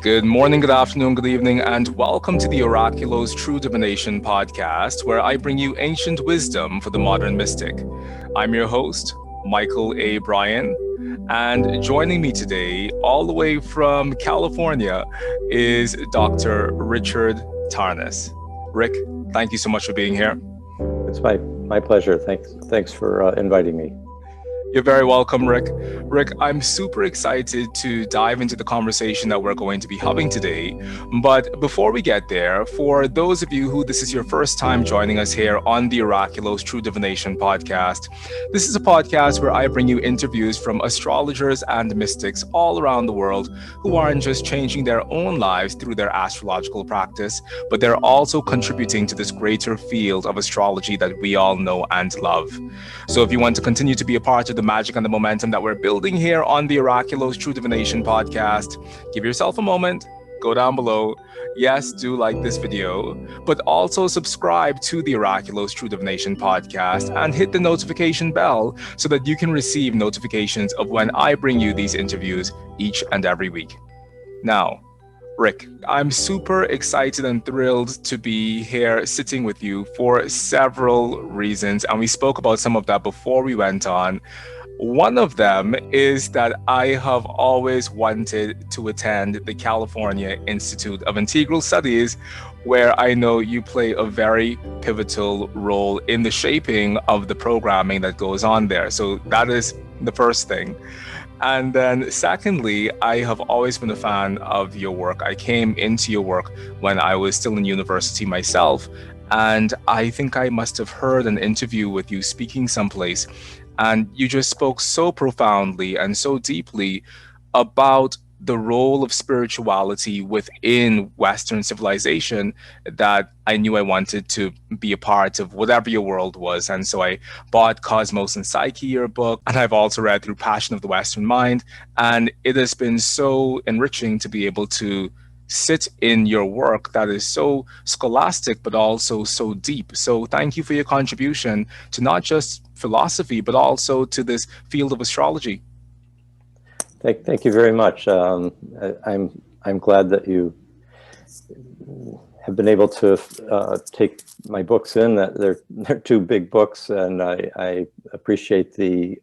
Good morning, good afternoon, good evening, and welcome to the Oraculo's True Divination podcast, where I bring you ancient wisdom for the modern mystic. I'm your host, Mychal A. Bryan, and joining me today, all the way from California, is Dr. Richard Tarnas. Rick, thank you so much for being here. It's my pleasure. Thanks for inviting me. You're very welcome, Rick. Rick, I'm super excited to dive into the conversation that we're going to be having today. But before we get there, for those of you who this is your first time joining us here on the Oraculo's True Divination podcast, this is a podcast where I bring you interviews from astrologers and mystics all around the world who aren't just changing their own lives through their astrological practice, but they're also contributing to this greater field of astrology that we all know and love. So if you want to continue to be a part of the magic and the momentum that we're building here on the Oraculo's True Divination podcast, give yourself a moment, go down below. Yes, do like this video, but also subscribe to the Oraculo's True Divination podcast and hit the notification bell so that you can receive notifications of when I bring you these interviews each and every week. Now, Rick, I'm super excited and thrilled to be here sitting with you for several reasons, and we spoke about some of that before we went on. One of them is that I have always wanted to attend the California Institute of Integral Studies, where I know you play a very pivotal role in the shaping of the programming that goes on there. So that is the first thing. And then secondly, I have always been a fan of your work. I came into your work when I was still in university myself, and I think I must have heard an interview with you speaking someplace, and you just spoke so profoundly and so deeply about the role of spirituality within Western civilization that I knew I wanted to be a part of whatever your world was. And so I bought Cosmos and Psyche, your book, and I've also read through Passion of the Western Mind. And it has been so enriching to be able to sit in your work that is so scholastic, but also so deep. So thank you for your contribution to not just philosophy, but also to this field of astrology. Thank you very much. I'm glad that you have been able to take my books in. That they're two big books, and I appreciate the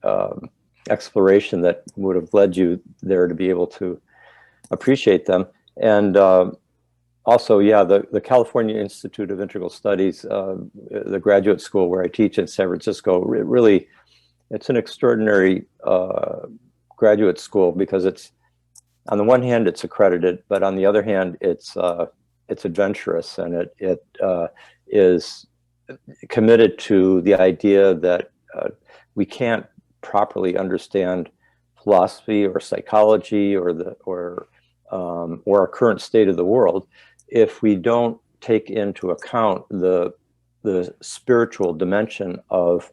exploration that would have led you there to be able to appreciate them. And also, the California Institute of Integral Studies, the graduate school where I teach in San Francisco, really, it's an extraordinary graduate school because it's, on the one hand, it's accredited, but on the other hand, it's adventurous, and it is committed to the idea that we can't properly understand philosophy or psychology or our current state of the world if we don't take into account the spiritual dimension of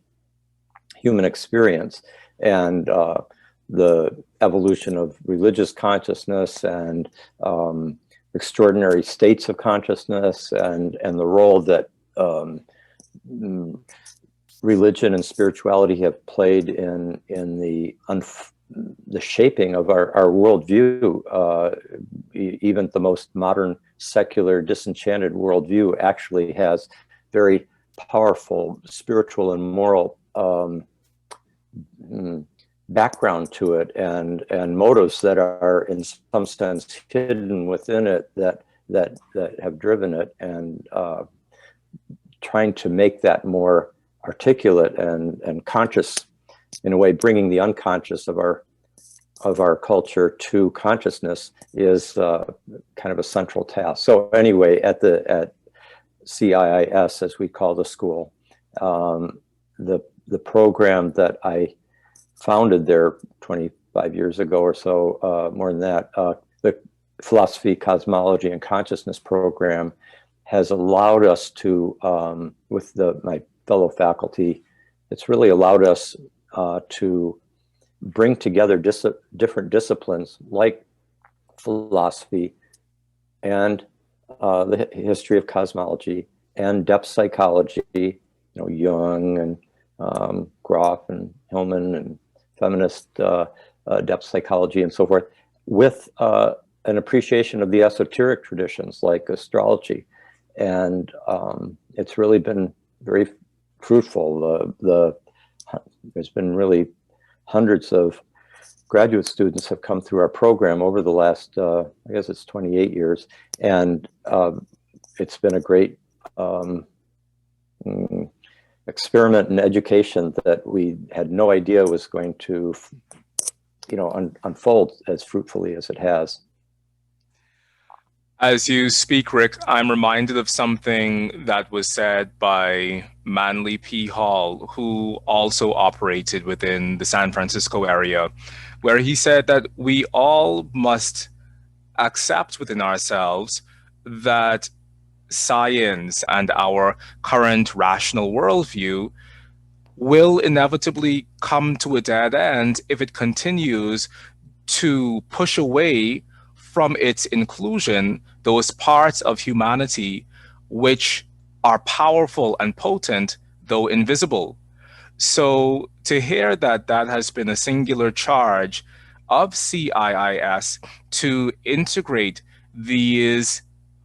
human experience and the evolution of religious consciousness and extraordinary states of consciousness and the role that religion and spirituality have played in the shaping of our worldview. Even the most modern, secular, disenchanted worldview actually has very powerful spiritual and moral background to it, and motives that are in some sense hidden within it that have driven it, and trying to make that more articulate and conscious, in a way, bringing the unconscious of our culture to consciousness is kind of a central task. So anyway, at CIIS, as we call the school, the program that I founded there 25 years ago or so, more than that, the Philosophy, Cosmology, and Consciousness program has allowed us to, with my fellow faculty, it's really allowed us to bring together different disciplines like philosophy and the history of cosmology and depth psychology, Jung and Groff and Hillman and feminist depth psychology and so forth, with an appreciation of the esoteric traditions like astrology. And it's really been very fruitful. There's been really hundreds of graduate students have come through our program over the last, I guess it's 28 years. And it's been a great experiment in education that we had no idea was going to, unfold as fruitfully as it has. As you speak, Rick, I'm reminded of something that was said by Manly P. Hall, who also operated within the San Francisco area, where he said that we all must accept within ourselves that science and our current rational worldview will inevitably come to a dead end if it continues to push away from its inclusion those parts of humanity which are powerful and potent, though invisible. So to hear that that has been a singular charge of CIIS to integrate these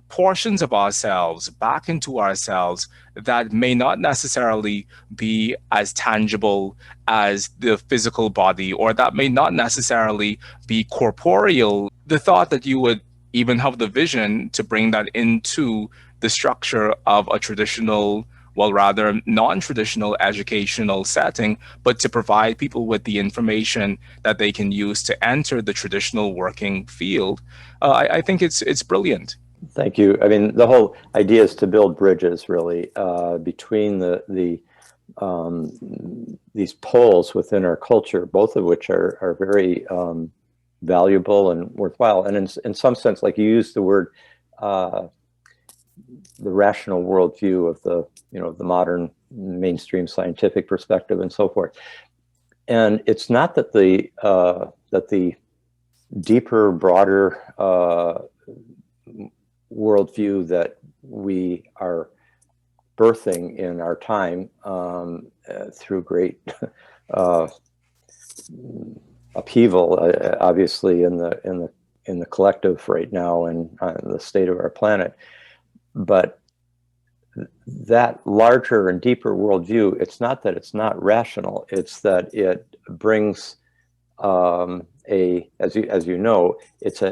portions of ourselves back into ourselves that may not necessarily be as tangible as the physical body, or that may not necessarily be corporeal. The thought that you would even have the vision to bring that into the structure of a traditional, well, rather non-traditional educational setting, but to provide people with the information that they can use to enter the traditional working field, I think it's brilliant. Thank you. I mean, the whole idea is to build bridges, really, between these poles within our culture, both of which are very valuable and worthwhile. And in some sense, like you used the word, the rational worldview of the modern mainstream scientific perspective and so forth. And it's not that the deeper, broader worldview that we are birthing in our time through great upheaval, obviously in the collective right now and the state of our planet. But that larger and deeper worldview, it's not that it's not rational; it's that it brings as you know, it's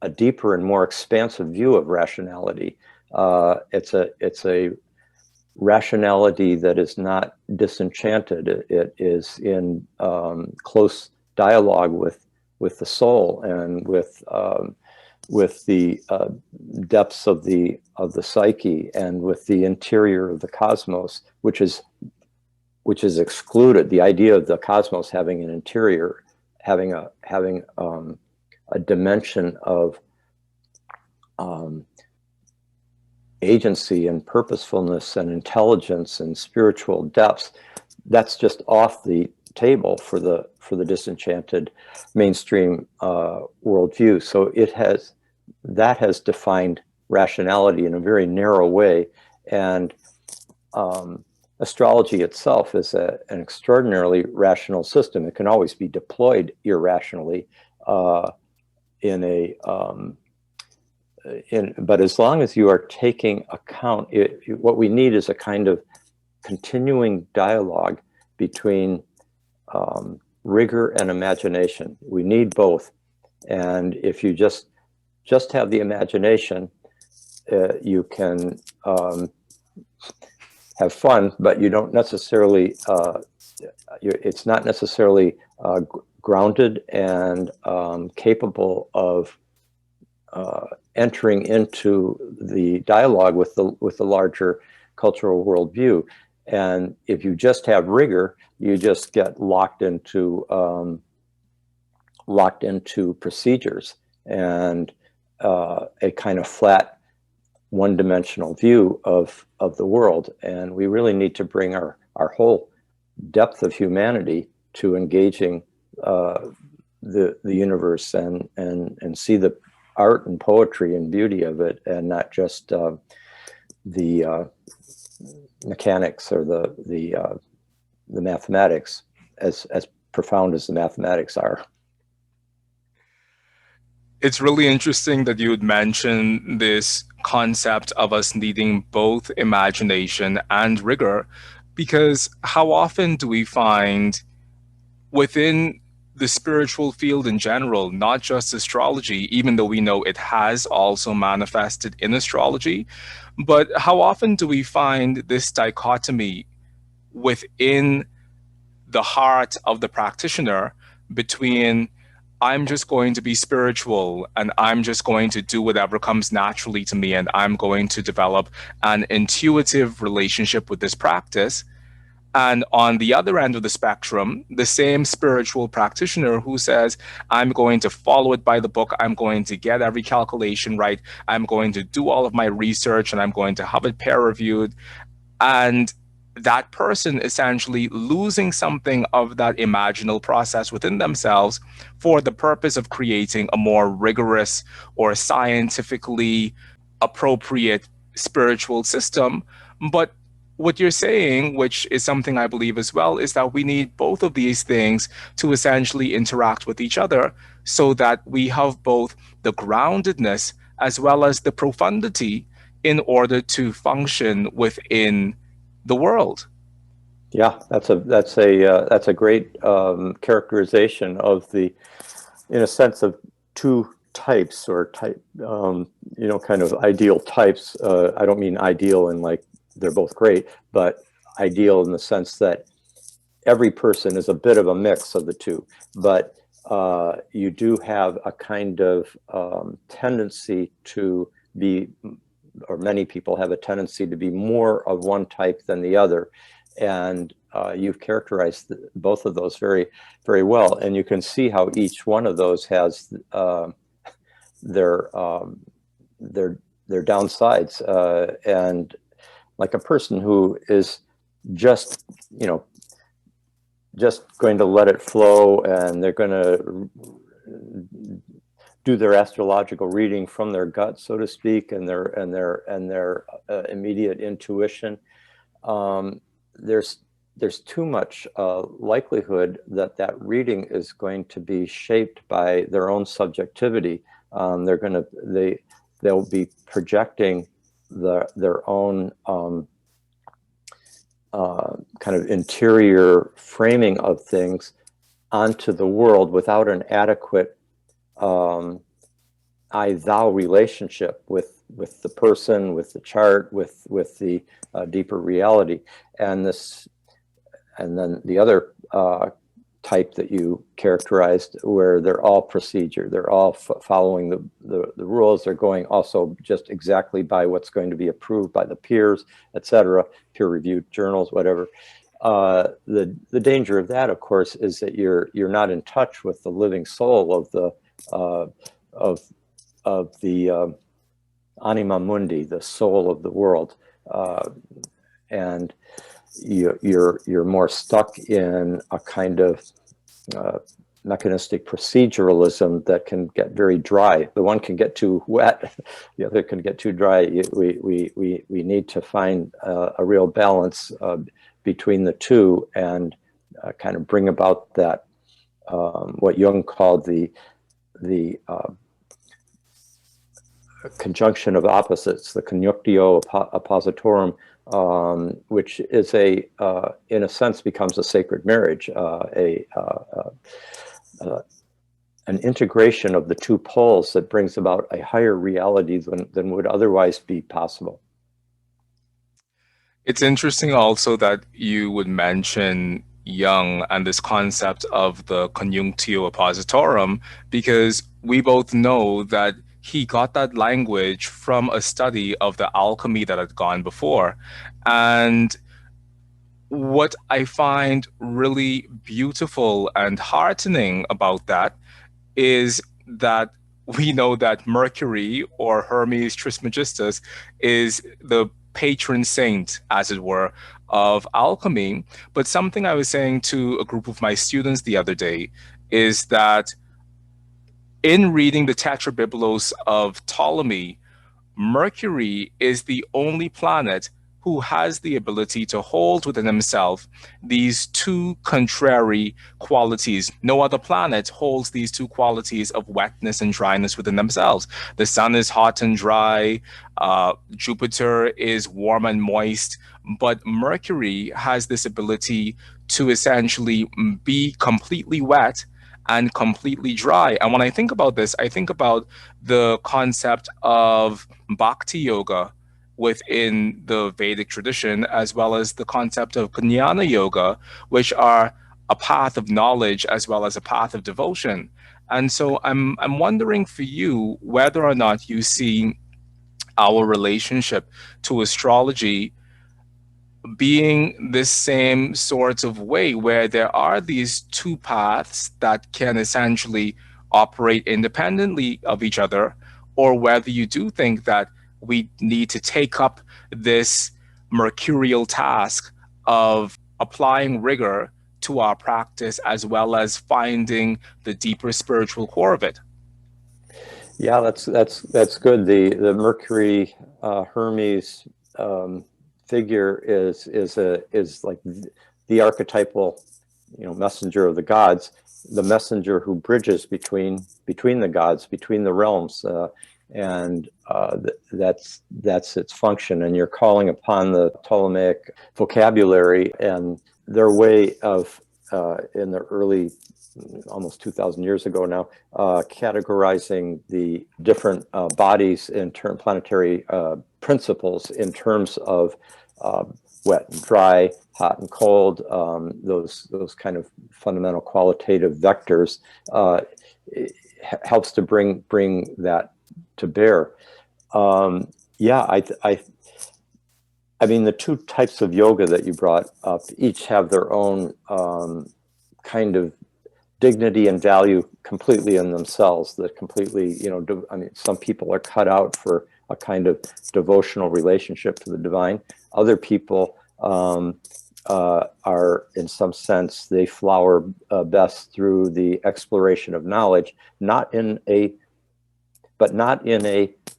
a deeper and more expansive view of rationality. It's a rationality that is not disenchanted. It is in close dialogue with the soul and with the depths of the psyche and with the interior of the cosmos, which is excluded. The idea of the cosmos having an interior, having a dimension of agency and purposefulness and intelligence and spiritual depths, that's just off the table for the disenchanted mainstream worldview. So that has defined rationality in a very narrow way, and astrology itself is an extraordinarily rational system. It can always be deployed irrationally but as long as you are taking account, what we need is a kind of continuing dialogue between rigor and imagination. We need both. And if you just have the imagination, you can have fun, but you don't necessarily, it's not necessarily grounded and capable of entering into the dialogue with the larger cultural worldview. And if you just have rigor, you just get locked into procedures and a kind of flat, one-dimensional view of the world. And we really need to bring our whole depth of humanity to engaging the universe and see the art and poetry and beauty of it, and not just the mechanics or the mathematics, as profound as the mathematics are. It's really interesting that you would mention this concept of us needing both imagination and rigor, because how often do we find within the spiritual field in general, not just astrology, even though we know it has also manifested in astrology, but how often do we find this dichotomy within the heart of the practitioner between I'm just going to be spiritual and I'm just going to do whatever comes naturally to me and I'm going to develop an intuitive relationship with this practice. And on the other end of the spectrum, the same spiritual practitioner who says, I'm going to follow it by the book, I'm going to get every calculation right, I'm going to do all of my research, and I'm going to have it peer reviewed, and that person essentially losing something of that imaginal process within themselves for the purpose of creating a more rigorous or scientifically appropriate spiritual system. But what you're saying, which is something I believe as well, is that we need both of these things to essentially interact with each other so that we have both the groundedness as well as the profundity in order to function within the world. Yeah, that's a great characterization of the, in a sense, of two types or type, kind of ideal types. I don't mean ideal in like they're both great, but ideal in the sense that every person is a bit of a mix of the two. But you do have a kind of tendency to be, or many people have a tendency to be more of one type than the other. And you've characterized both of those very, very well. And you can see how each one of those has their their downsides. And like a person who is just, just going to let it flow, and they're going to do their astrological reading from their gut, so to speak, and their immediate intuition. There's too much likelihood that that reading is going to be shaped by their own subjectivity. They'll be projecting their own kind of interior framing of things onto the world without an adequate I-thou relationship with the person, with the chart, with the deeper reality. And then the other type that you characterized, where they're all procedure, they're all following the rules, they're going also just exactly by what's going to be approved by the peers, etc., peer-reviewed journals, whatever. The danger of that, of course, is that you're not in touch with the living soul of the anima mundi, the soul of the world, and you're more stuck in a kind of mechanistic proceduralism that can get very dry. The one can get too wet, the other can get too dry. We need to find a real balance between the two, and kind of bring about that what Jung called the conjunction of opposites, the conjunctio oppositorum, which is in a sense, becomes a sacred marriage, an integration of the two poles that brings about a higher reality than would otherwise be possible. It's interesting also that you would mention Jung and this concept of the conjunctio oppositorum, because we both know that he got that language from a study of the alchemy that had gone before. And what I find really beautiful and heartening about that is that we know that Mercury, or Hermes Trismegistus, is the patron saint, as it were, of alchemy. But something I was saying to a group of my students the other day is that in reading the Tetrabiblos of Ptolemy, Mercury is the only planet who has the ability to hold within himself these two contrary qualities. No other planet holds these two qualities of wetness and dryness within themselves. The sun is hot and dry, Jupiter is warm and moist, but Mercury has this ability to essentially be completely wet and completely dry. And when I think about this, I think about the concept of bhakti yoga within the Vedic tradition, as well as the concept of jnana yoga, which are a path of knowledge as well as a path of devotion. And so I'm wondering for you whether or not you see our relationship to astrology being this same sort of way where there are these two paths that can essentially operate independently of each other, or whether you do think that we need to take up this mercurial task of applying rigor to our practice as well as finding the deeper spiritual core of it. Yeah, that's good. The Mercury Hermes figure is like the archetypal, messenger of the gods, the messenger who bridges between the gods, between the realms, and that's its function. And you're calling upon the Ptolemaic vocabulary and their way of in the early, almost 2,000 years ago now, categorizing the different bodies in planetary principles in terms of wet and dry, hot and cold, those kind of fundamental qualitative vectors, helps to bring that to bear. I mean, the two types of yoga that you brought up each have their own kind of dignity and value completely in themselves, that completely, I mean, some people are cut out for a kind of devotional relationship to the divine. Other people are, in some sense, they flower best through the exploration of knowledge, not in a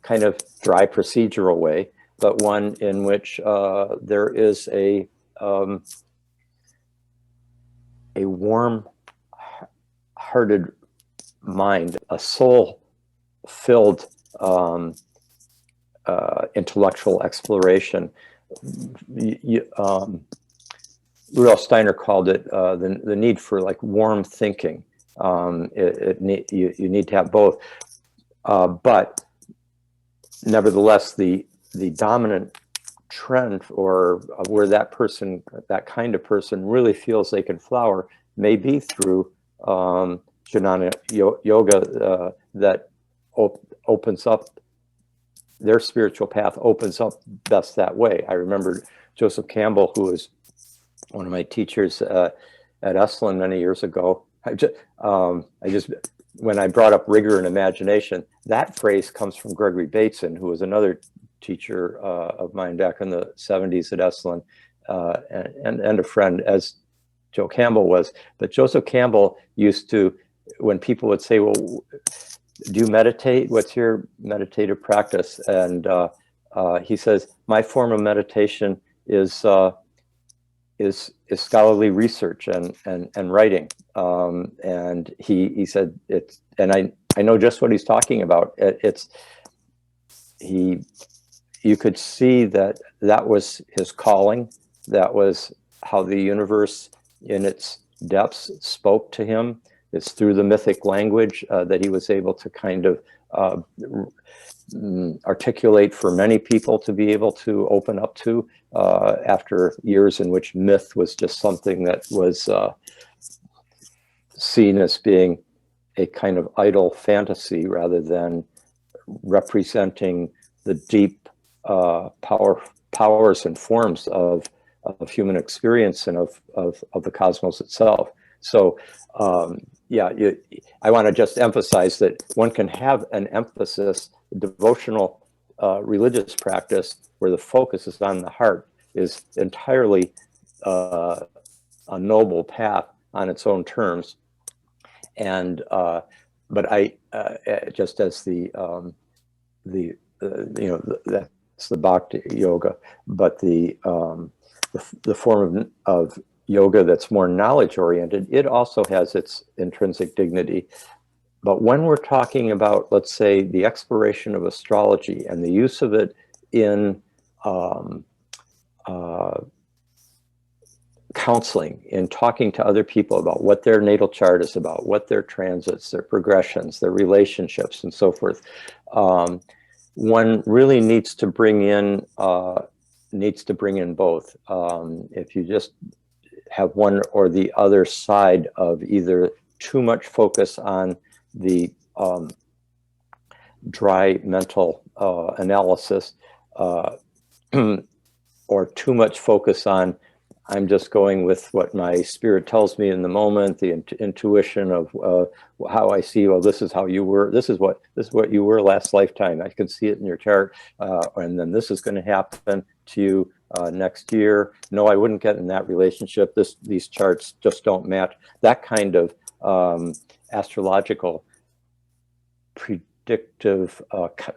kind of dry procedural way, but one in which there is a warm-hearted mind, a soul-filled intellectual exploration. Rudolf Steiner called it the need for like warm thinking. You need to have both, but nevertheless, the dominant trend, or where that kind of person really feels they can flower, may be through jnana yoga that opens up their spiritual path, opens up best that way. I remember Joseph Campbell, who was one of my teachers at Esalen many years ago. When I brought up rigor and imagination, that phrase comes from Gregory Bateson, who was another teacher of mine back in the 70s at Esalen, and a friend, as Joe Campbell was. But Joseph Campbell used to, when people would say, well, do you meditate? What's your meditative practice? And he says, my form of meditation is scholarly research and writing. And he said it's, and I know just what he's talking about. You could see that was his calling. That was how the universe in its depths spoke to him. It's through the mythic language that he was able to kind of articulate for many people to be able to open up to after years in which myth was just something that was seen as being a kind of idle fantasy rather than representing the deep powers and forms of human experience and of the cosmos itself. So I want to just emphasize that one can have an emphasis, devotional religious practice where the focus is on the heart, is entirely a noble path on its own terms. And but I just as that it's the Bhakti yoga, but the form of yoga that's more knowledge oriented, it also has its intrinsic dignity. But when we're talking about, let's say, the exploration of astrology and the use of it in counseling, in talking to other people about what their natal chart is about, what their transits, their progressions, their relationships, and so forth, one really needs to bring in both. If you just have one or the other side of either too much focus on the dry mental analysis, or too much focus on, I'm just going with what my spirit tells me in the moment, the intuition of how I see, well, this is how you were, this is what you were last lifetime. I can see it in your chart, and then this is going to happen to you next year. No, I wouldn't get in that relationship. These charts just don't match. That kind of astrological predictive,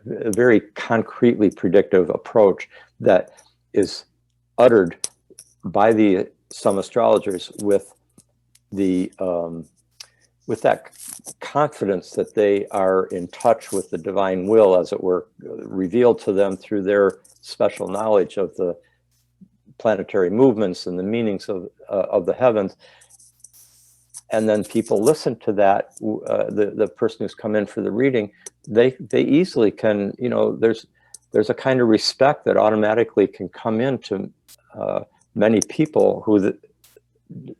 very concretely predictive approach that is uttered by some astrologers with that confidence that they are in touch with the divine will, as it were, revealed to them through their special knowledge of the planetary movements and the meanings of the heavens. And then people listen to that. The person who's come in for the reading, they easily can, there's a kind of respect that automatically can come into many people who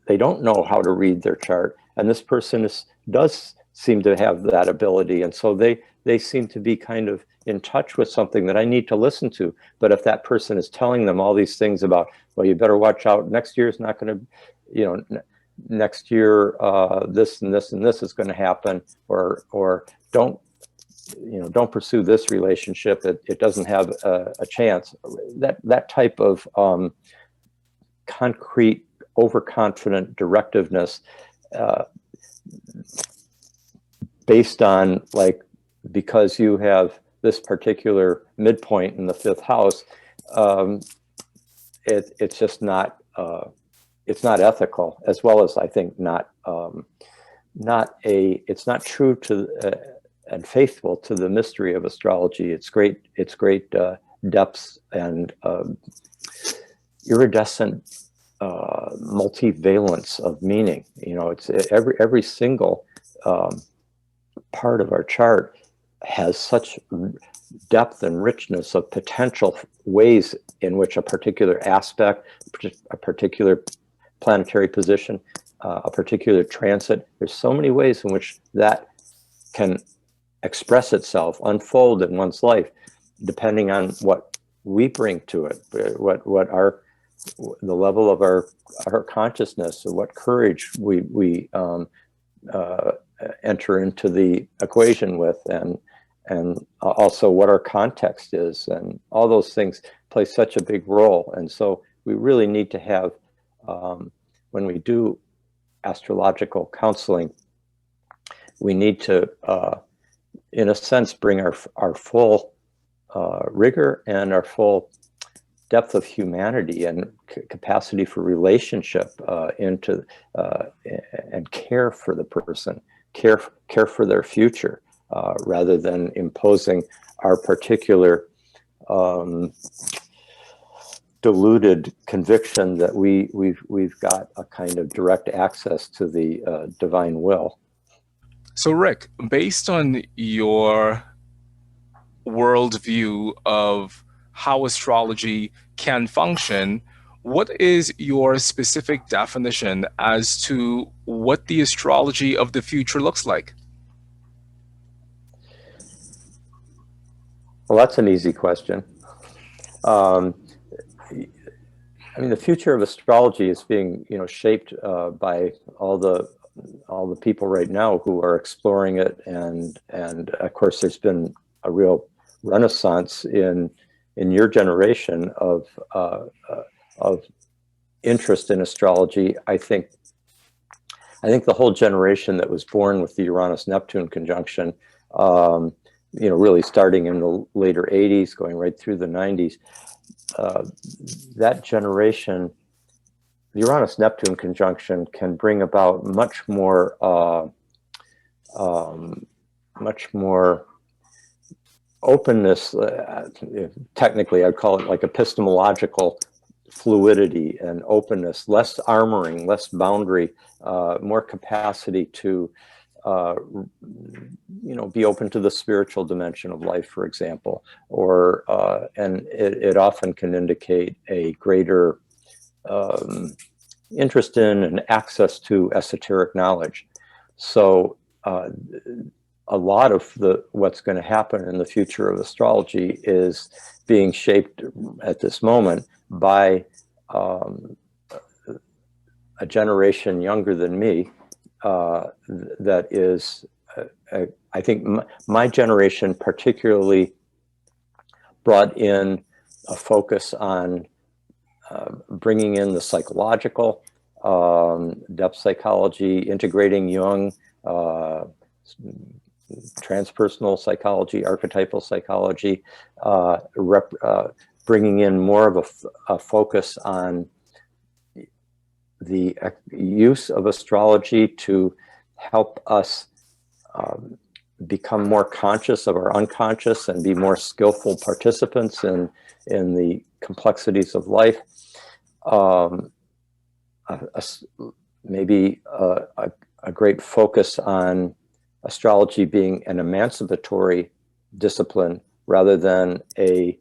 they don't know how to read their chart, and this person does seem to have that ability, and so they seem to be kind of in touch with something that I need to listen to. But if that person is telling them all these things about, well, you better watch out, next year's not going to, next year this and this and this is going to happen, or don't pursue this relationship, it doesn't have a chance. That type of concrete, overconfident directiveness based on, like, because you have this particular midpoint in the 5th house, it's just not it's not ethical, as well as I think it's not true to and faithful to the mystery of astrology. It's great depths and iridescent multivalence of meaning. It's every single part of our chart has such depth and richness of potential ways in which a particular aspect, a particular planetary position, a particular transit, there's so many ways in which that can express itself, unfold in one's life, depending on what we bring to it, the level of our consciousness, or what courage we enter into the equation with, and also what our context is, and all those things play such a big role. And so we really need to have, when we do astrological counseling, we need to, in a sense, bring our full rigor and our full depth of humanity and capacity for relationship into and care for the person, care for their future, rather than imposing our particular deluded conviction that we've got a kind of direct access to the divine will. So, Rick, based on your worldview of how astrology can function, what is your specific definition as to what the astrology of the future looks like? Well, that's an easy question. I mean, the future of astrology is being, shaped by all the people right now who are exploring it, and of course, there's been a real renaissance in your generation of interest in astrology. I think the whole generation that was born with the Uranus-Neptune conjunction really starting in the later 80s, going right through the 90s, that generation, the Uranus-Neptune conjunction can bring about much more openness. Technically, I'd call it like epistemological fluidity and openness, less armoring, less boundary, more capacity to be open to the spiritual dimension of life, for example, and it often can indicate a greater interest in and access to esoteric knowledge. So a lot of what's going to happen in the future of astrology is being shaped at this moment by a generation younger than me, that is, I think my generation particularly brought in a focus on bringing in the psychological, depth psychology, integrating Jung, transpersonal psychology, archetypal psychology, bringing in more of a focus on the use of astrology to help us become more conscious of our unconscious and be more skillful participants in the complexities of life. Maybe a great focus on astrology being an emancipatory discipline rather than a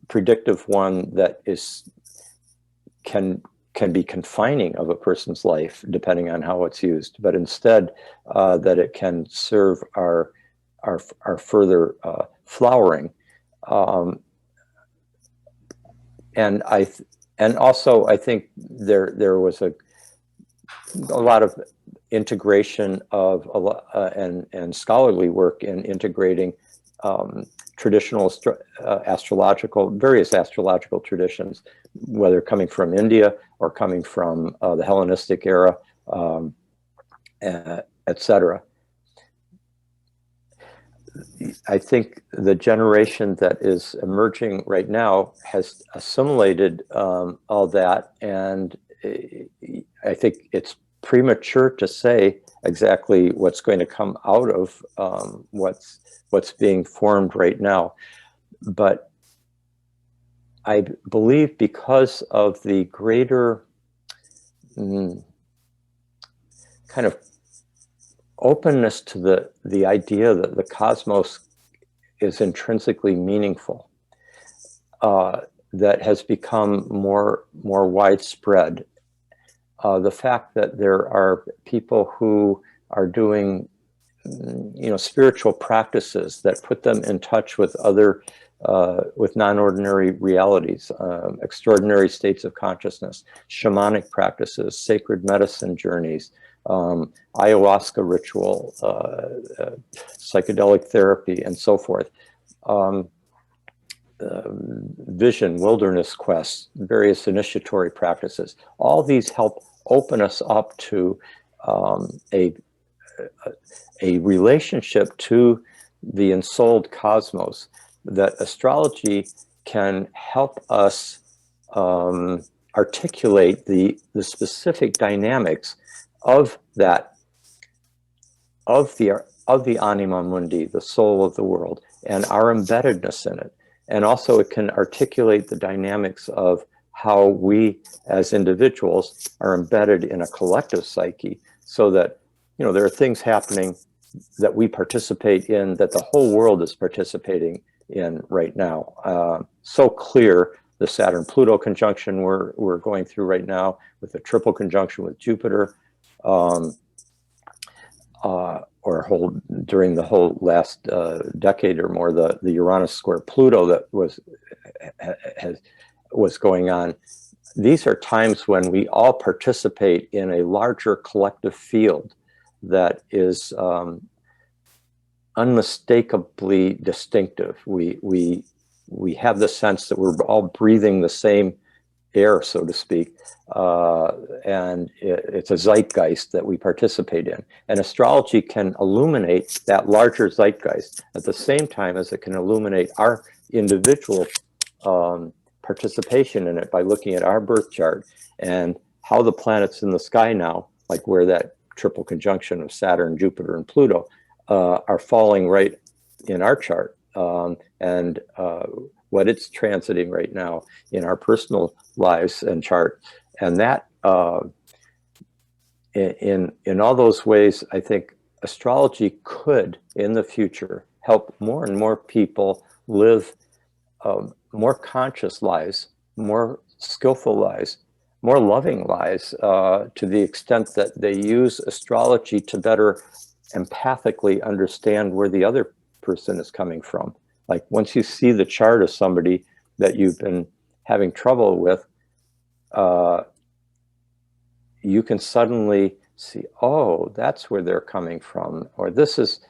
predictive one that can be confining of a person's life depending on how it's used, but instead that it can serve our further flowering. And also I think there was a lot of integration of and scholarly work in integrating traditional various astrological traditions, whether coming from India or coming from the Hellenistic era, etc. I think the generation that is emerging right now has assimilated all that, and I think it's premature to say exactly what's going to come out of what's being formed right now. But I believe because of the greater kind of openness to the idea that the cosmos is intrinsically meaningful, that has become more widespread. The fact that there are people who are doing, spiritual practices that put them in touch with with non-ordinary realities, extraordinary states of consciousness, shamanic practices, sacred medicine journeys, ayahuasca ritual, psychedelic therapy, and so forth. Vision, wilderness quests, various initiatory practices. All these help open us up to a relationship to the ensouled cosmos, that astrology can help us articulate the specific dynamics of the anima mundi, the soul of the world, and our embeddedness in it. And also it can articulate the dynamics of how we as individuals are embedded in a collective psyche, so that, there are things happening that we participate in that the whole world is participating in right now. So clear, the Saturn-Pluto conjunction we're going through right now, with the triple conjunction with Jupiter, during the whole last decade or more, the Uranus square Pluto that was going on. These are times when we all participate in a larger collective field that is unmistakably distinctive. We have the sense that we're all breathing the same air, so to speak, and it's a zeitgeist that we participate in. And astrology can illuminate that larger zeitgeist at the same time as it can illuminate our individual participation in it by looking at our birth chart and how the planets in the sky now, like where that triple conjunction of Saturn, Jupiter, and Pluto are falling right in our chart, and what it's transiting right now in our personal lives and chart. And that, in all those ways, I think astrology could, in the future, help more and more people live more conscious lives, more skillful lives, more loving lives, to the extent that they use astrology to better empathically understand where the other person is coming from. Like once you see the chart of somebody that you've been having trouble with, you can suddenly see, oh, that's where they're coming from, or this is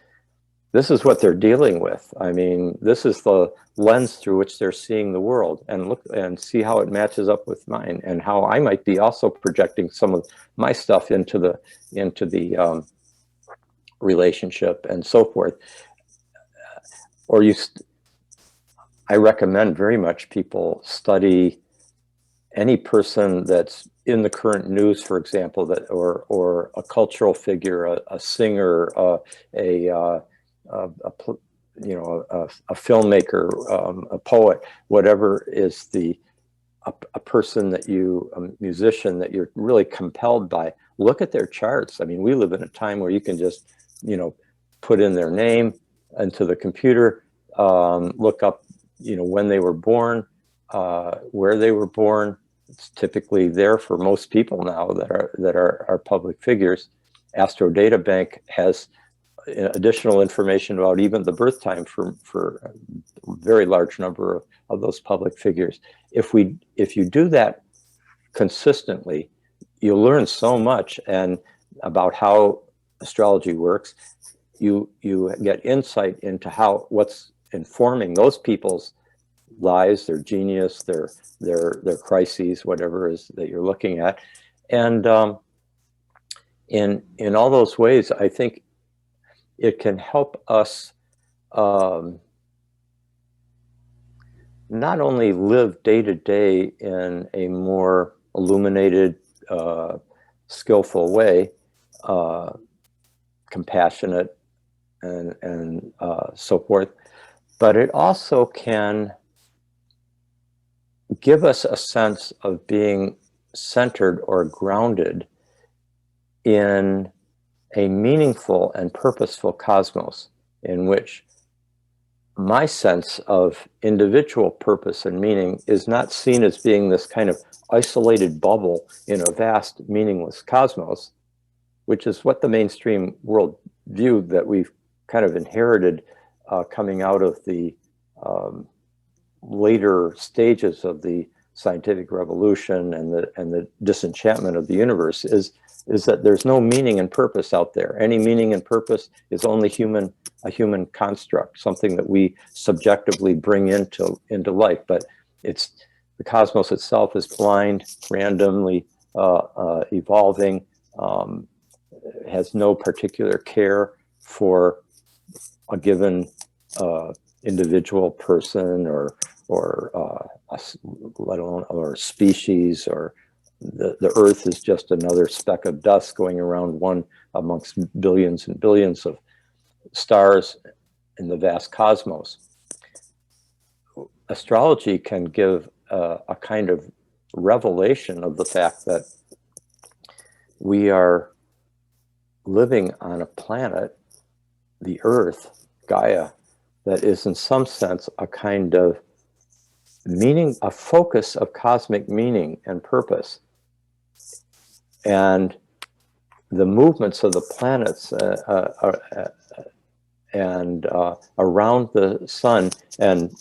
what they're dealing with. I mean, this is the lens through which they're seeing the world, and look and see how it matches up with mine, and how I might be also projecting some of my stuff into the relationship and so forth. Or I recommend very much people study any person that's in the current news, for example, that or a cultural figure, a singer, a filmmaker, a poet, whatever is a person that a musician that you're really compelled by. Look at their charts. I mean, we live in a time where you can just, put in their name into the computer, look up, when they were born, where they were born. It's typically there for most people now that are public figures. Astro Data Bank has additional information about even the birth time for a very large number of those public figures. If you do that consistently, you'll learn so much and about how astrology works. You get insight into what's informing those people's lives, their genius, their crises, whatever it is that you're looking at. And in all those ways, I think it can help us not only live day to day in a more illuminated, skillful way, compassionate, and so forth, but it also can give us a sense of being centered or grounded in a meaningful and purposeful cosmos, in which my sense of individual purpose and meaning is not seen as being this kind of isolated bubble in a vast, meaningless cosmos, which is what the mainstream world view that we've kind of inherited coming out of the later stages of the scientific revolution and the disenchantment of the universe is that there's no meaning and purpose out there. Any meaning and purpose is only a human construct, something that we subjectively bring into life. But the cosmos itself is blind, randomly evolving, has no particular care for a given individual person or let alone or species, or the Earth is just another speck of dust going around one amongst billions and billions of stars in the vast cosmos. Astrology can give a kind of revelation of the fact that we are living on a planet, the Earth, Gaia, that is in some sense a kind of meaning, a focus of cosmic meaning and purpose. And the movements of the planets and around the sun and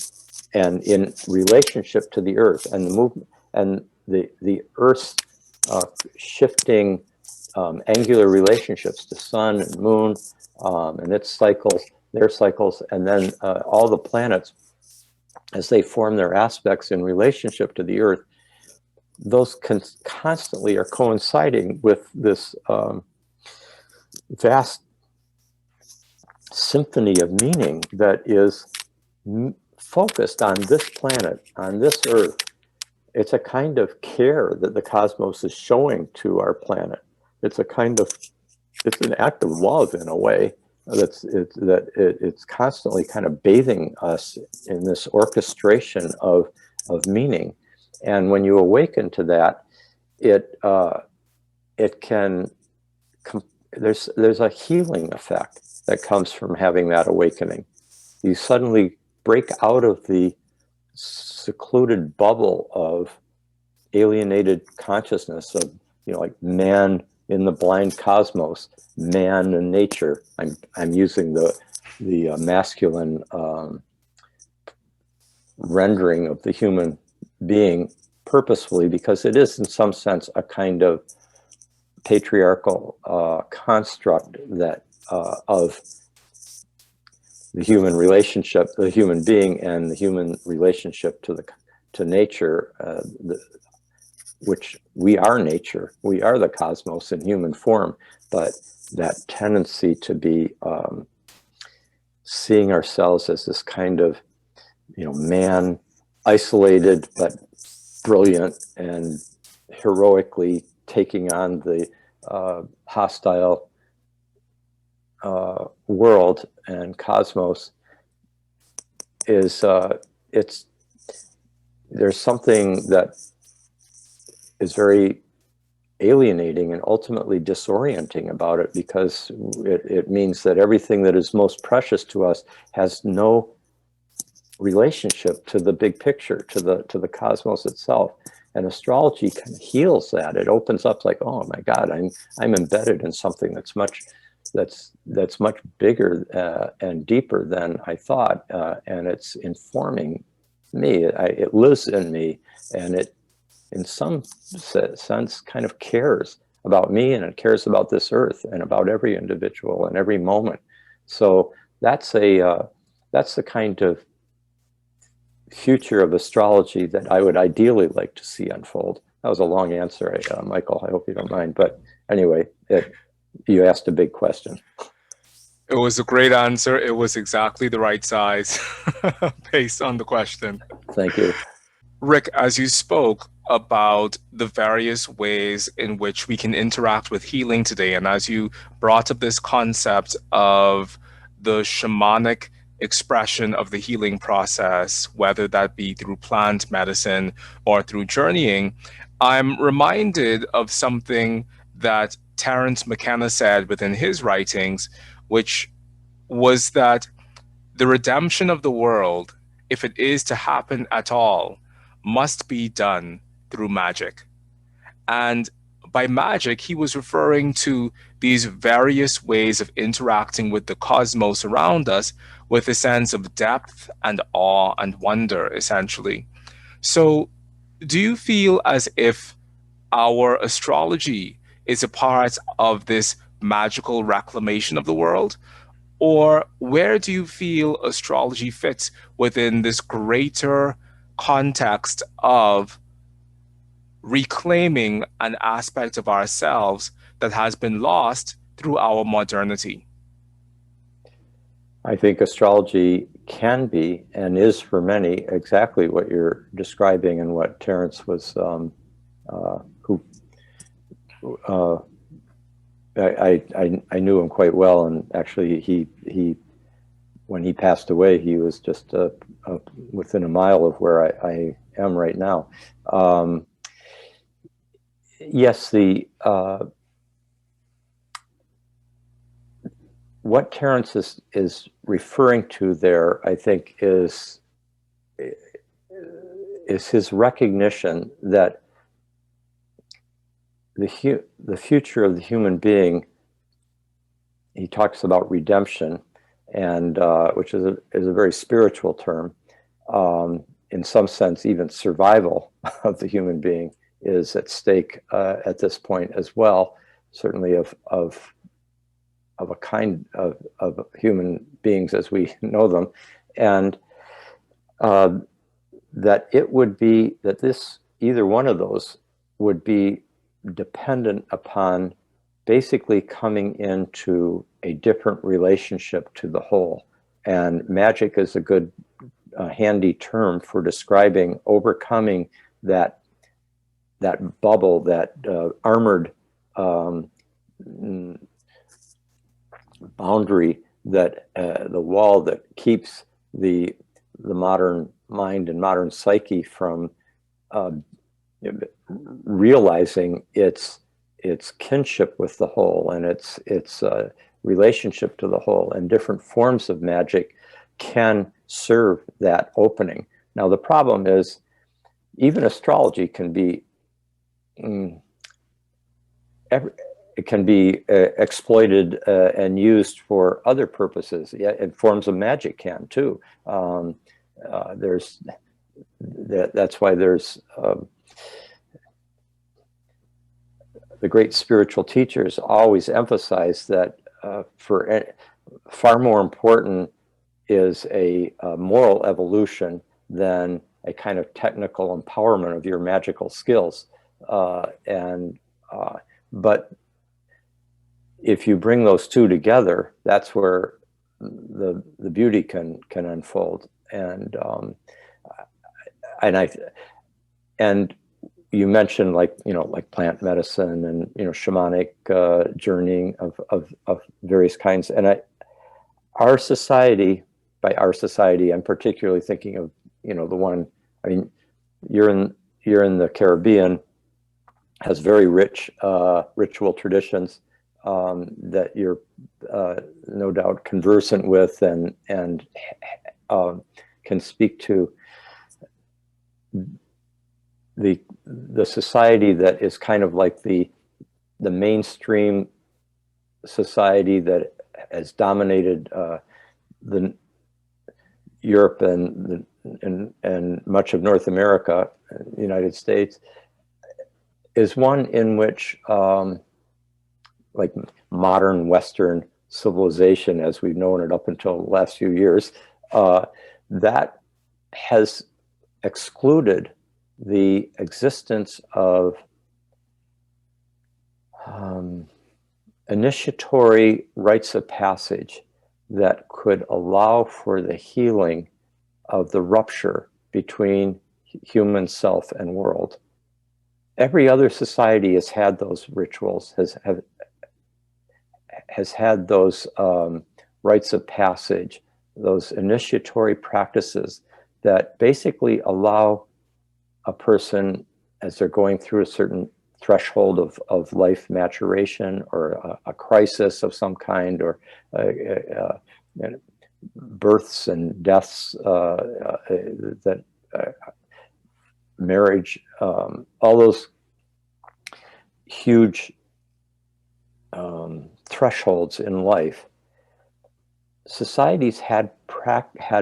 in relationship to the Earth, and the movement and the Earth's shifting angular relationships to sun and moon and its cycles, their cycles, and then all the planets as they form their aspects in relationship to the Earth. those constantly are coinciding with this vast symphony of meaning that is focused on this planet, on this earth. It's a kind of care that the cosmos is showing to our planet. It's a kind of, it's an act of love in a way. It's constantly kind of bathing us in this orchestration of meaning. And when you awaken to that, it can, there's a healing effect that comes from having that awakening. You suddenly break out of the secluded bubble of alienated consciousness of, like man in the blind cosmos, man and nature. I'm using the masculine rendering of the human being purposefully, because it is in some sense a kind of patriarchal construct that of the human relationship, the human being, and the human relationship to nature, which we are nature, we are the cosmos in human form, but that tendency to be seeing ourselves as this kind of, man, isolated but brilliant and heroically taking on the hostile world and cosmos is there's something that is very alienating and ultimately disorienting about it, because it means that everything that is most precious to us has no relationship to the big picture, to the cosmos itself. And astrology kind of heals that. It opens up like, oh my God, I'm embedded in something that's much bigger and deeper than I thought, and it's informing me. It lives in me, and it, in some sense, kind of cares about me, and it cares about this earth and about every individual and every moment. So that's the kind of future of astrology that I would ideally like to see unfold. That was a long answer, Michael. I hope you don't mind. But anyway, you asked a big question. It was a great answer. It was exactly the right size based on the question. Thank you. Rick, as you spoke about the various ways in which we can interact with healing today, and as you brought up this concept of the shamanic expression of the healing process, whether that be through plant medicine or through journeying, I'm reminded of something that Terence McKenna said within his writings, which was that the redemption of the world, if it is to happen at all, must be done through magic. And by magic, he was referring to these various ways of interacting with the cosmos around us with a sense of depth and awe and wonder, essentially. So, do you feel as if our astrology is a part of this magical reclamation of the world? Or where do you feel astrology fits within this greater context of reclaiming an aspect of ourselves that has been lost through our modernity? I think astrology can be and is for many exactly what you're describing, and what Terence was, I knew him quite well, and actually he when he passed away, he was just within a mile of where I am right now. Yes, what Terence is referring to there, I think, is his recognition that the future of the human being, he talks about redemption, and which is a very spiritual term. In some sense, even survival of the human being is at stake at this point as well. Certainly of a kind of human beings as we know them, and that it would be that this, either one of those would be dependent upon basically coming into a different relationship to the whole. And magic is a good handy term for describing overcoming that bubble, that armored boundary, that the wall that keeps the modern mind and modern psyche from realizing its kinship with the whole and its relationship to the whole. And different forms of magic can serve that opening. Now the problem is, even astrology can be it can be exploited and used for other purposes. Yeah, and forms of magic can too. That's why there's the great spiritual teachers always emphasize that far more important is a moral evolution than a kind of technical empowerment of your magical skills. But if you bring those two together, that's where the beauty can unfold. And you mentioned like plant medicine and shamanic journeying of various kinds. And our society, by our society, I'm particularly thinking of the one. I mean, you're in the Caribbean, has very rich ritual traditions that you're no doubt conversant with and can speak to. The society that is kind of like the mainstream society that has dominated the Europe and much of North America, the United States, is one in which like modern Western civilization, as we've known it up until the last few years, that has excluded the existence of initiatory rites of passage that could allow for the healing of the rupture between human self and world. Every other society has had those rituals, has had those rites of passage, those initiatory practices that basically allow a person, as they're going through a certain threshold of life maturation or a crisis of some kind, or births and deaths, that marriage, all those huge thresholds in life. Societies had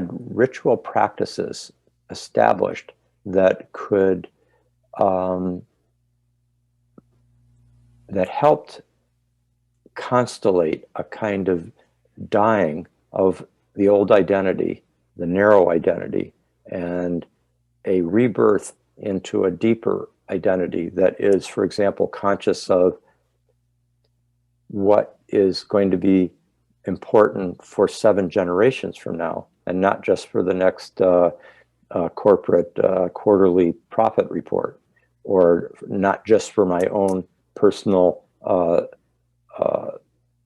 ritual practices established that could that helped constellate a kind of dying of the old identity, the narrow identity, and a rebirth into a deeper identity that is, for example, conscious of what is going to be important for 7 generations from now, and not just for the next corporate quarterly profit report, or not just for my own personal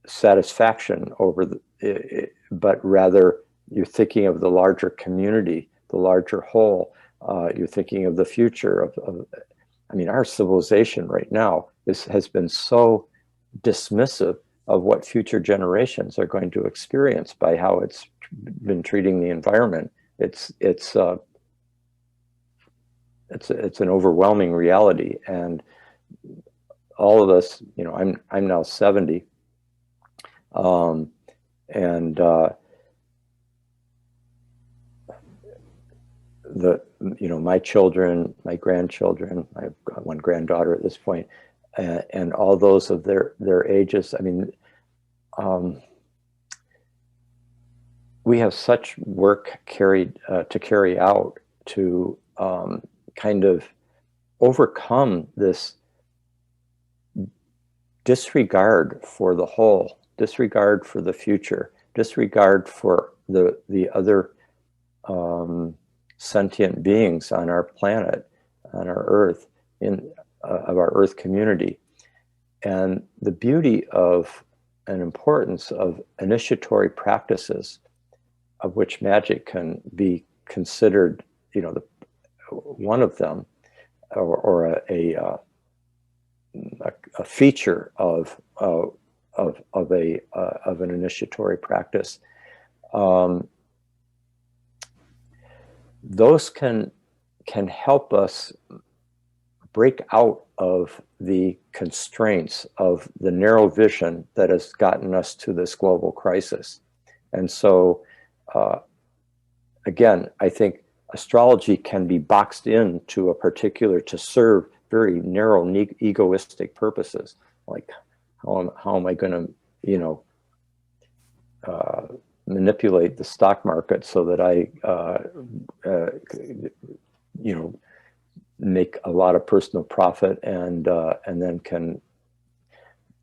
satisfaction over but rather you're thinking of the larger community, the larger whole. You're thinking of the future I mean, our civilization right now has been so dismissive of what future generations are going to experience by how it's been treating the environment. It's an overwhelming reality, and all of us, I'm now 70, and my children, my grandchildren, I've got one granddaughter at this point, and all those of their ages. I mean, we have such work to carry out to kind of overcome this disregard for the whole, disregard for the future, disregard for the other sentient beings on our planet, on our Earth, of our Earth community. And the beauty of and importance of initiatory practices, of which magic can be considered, one of them, or a feature of an initiatory practice. Those can help us break out of the constraints of the narrow vision that has gotten us to this global crisis. And so, again, I think astrology can be boxed into a particular, to serve very narrow, egoistic purposes. Like, how am I going to, manipulate the stock market so that I, make a lot of personal profit and then can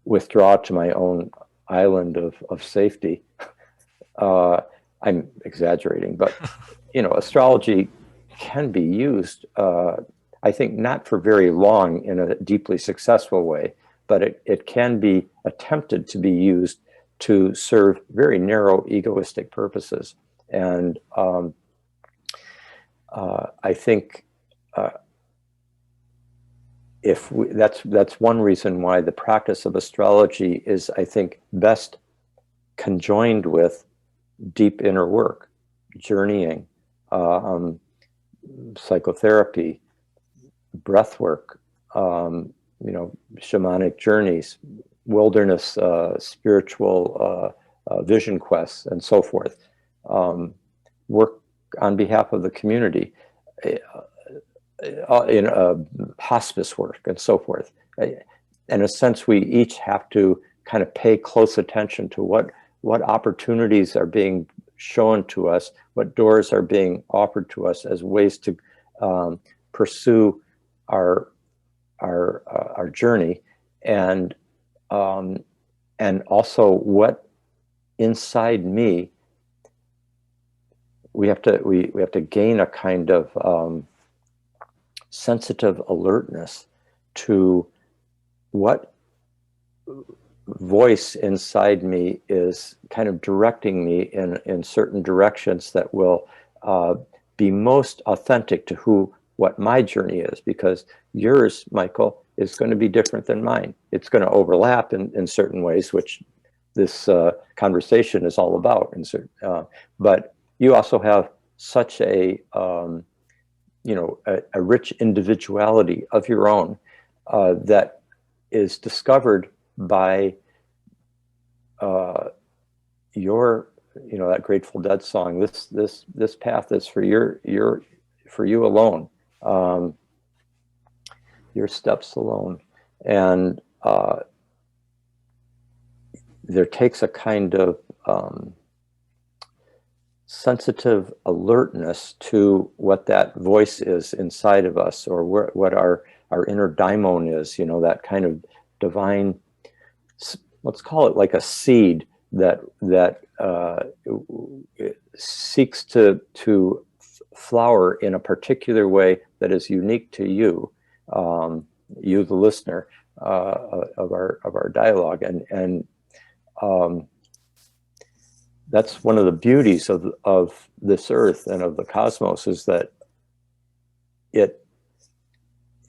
withdraw to my own island of safety. I'm exaggerating, but astrology can be used, I think, not for very long in a deeply successful way, but it can be attempted to be used to serve very narrow egoistic purposes. And I think that's one reason why the practice of astrology is, I think, best conjoined with deep inner work, journeying, psychotherapy, breath work, shamanic journeys, wilderness, spiritual vision quests, and so forth. Work on behalf of the community, in hospice work, and so forth. In a sense, we each have to kind of pay close attention to what opportunities are being shown to us, what doors are being offered to us as ways to pursue our journey, and also what inside me we have to gain a kind of sensitive alertness to what voice inside me is kind of directing me in certain directions that will be most authentic to what my journey is, because yours, Mychal, is going to be different than mine. It's going to overlap in certain ways, which this conversation is all about. But you also have such a rich individuality of your own that is discovered by your, that Grateful Dead song. This path is for you alone, your steps alone, and there takes a kind of sensitive alertness to what that voice is inside of us, or what our inner daimon is, that kind of divine, let's call it like a seed that seeks to flower in a particular way that is unique to you, you the listener, of our dialogue, and that's one of the beauties of this earth and of the cosmos, is that it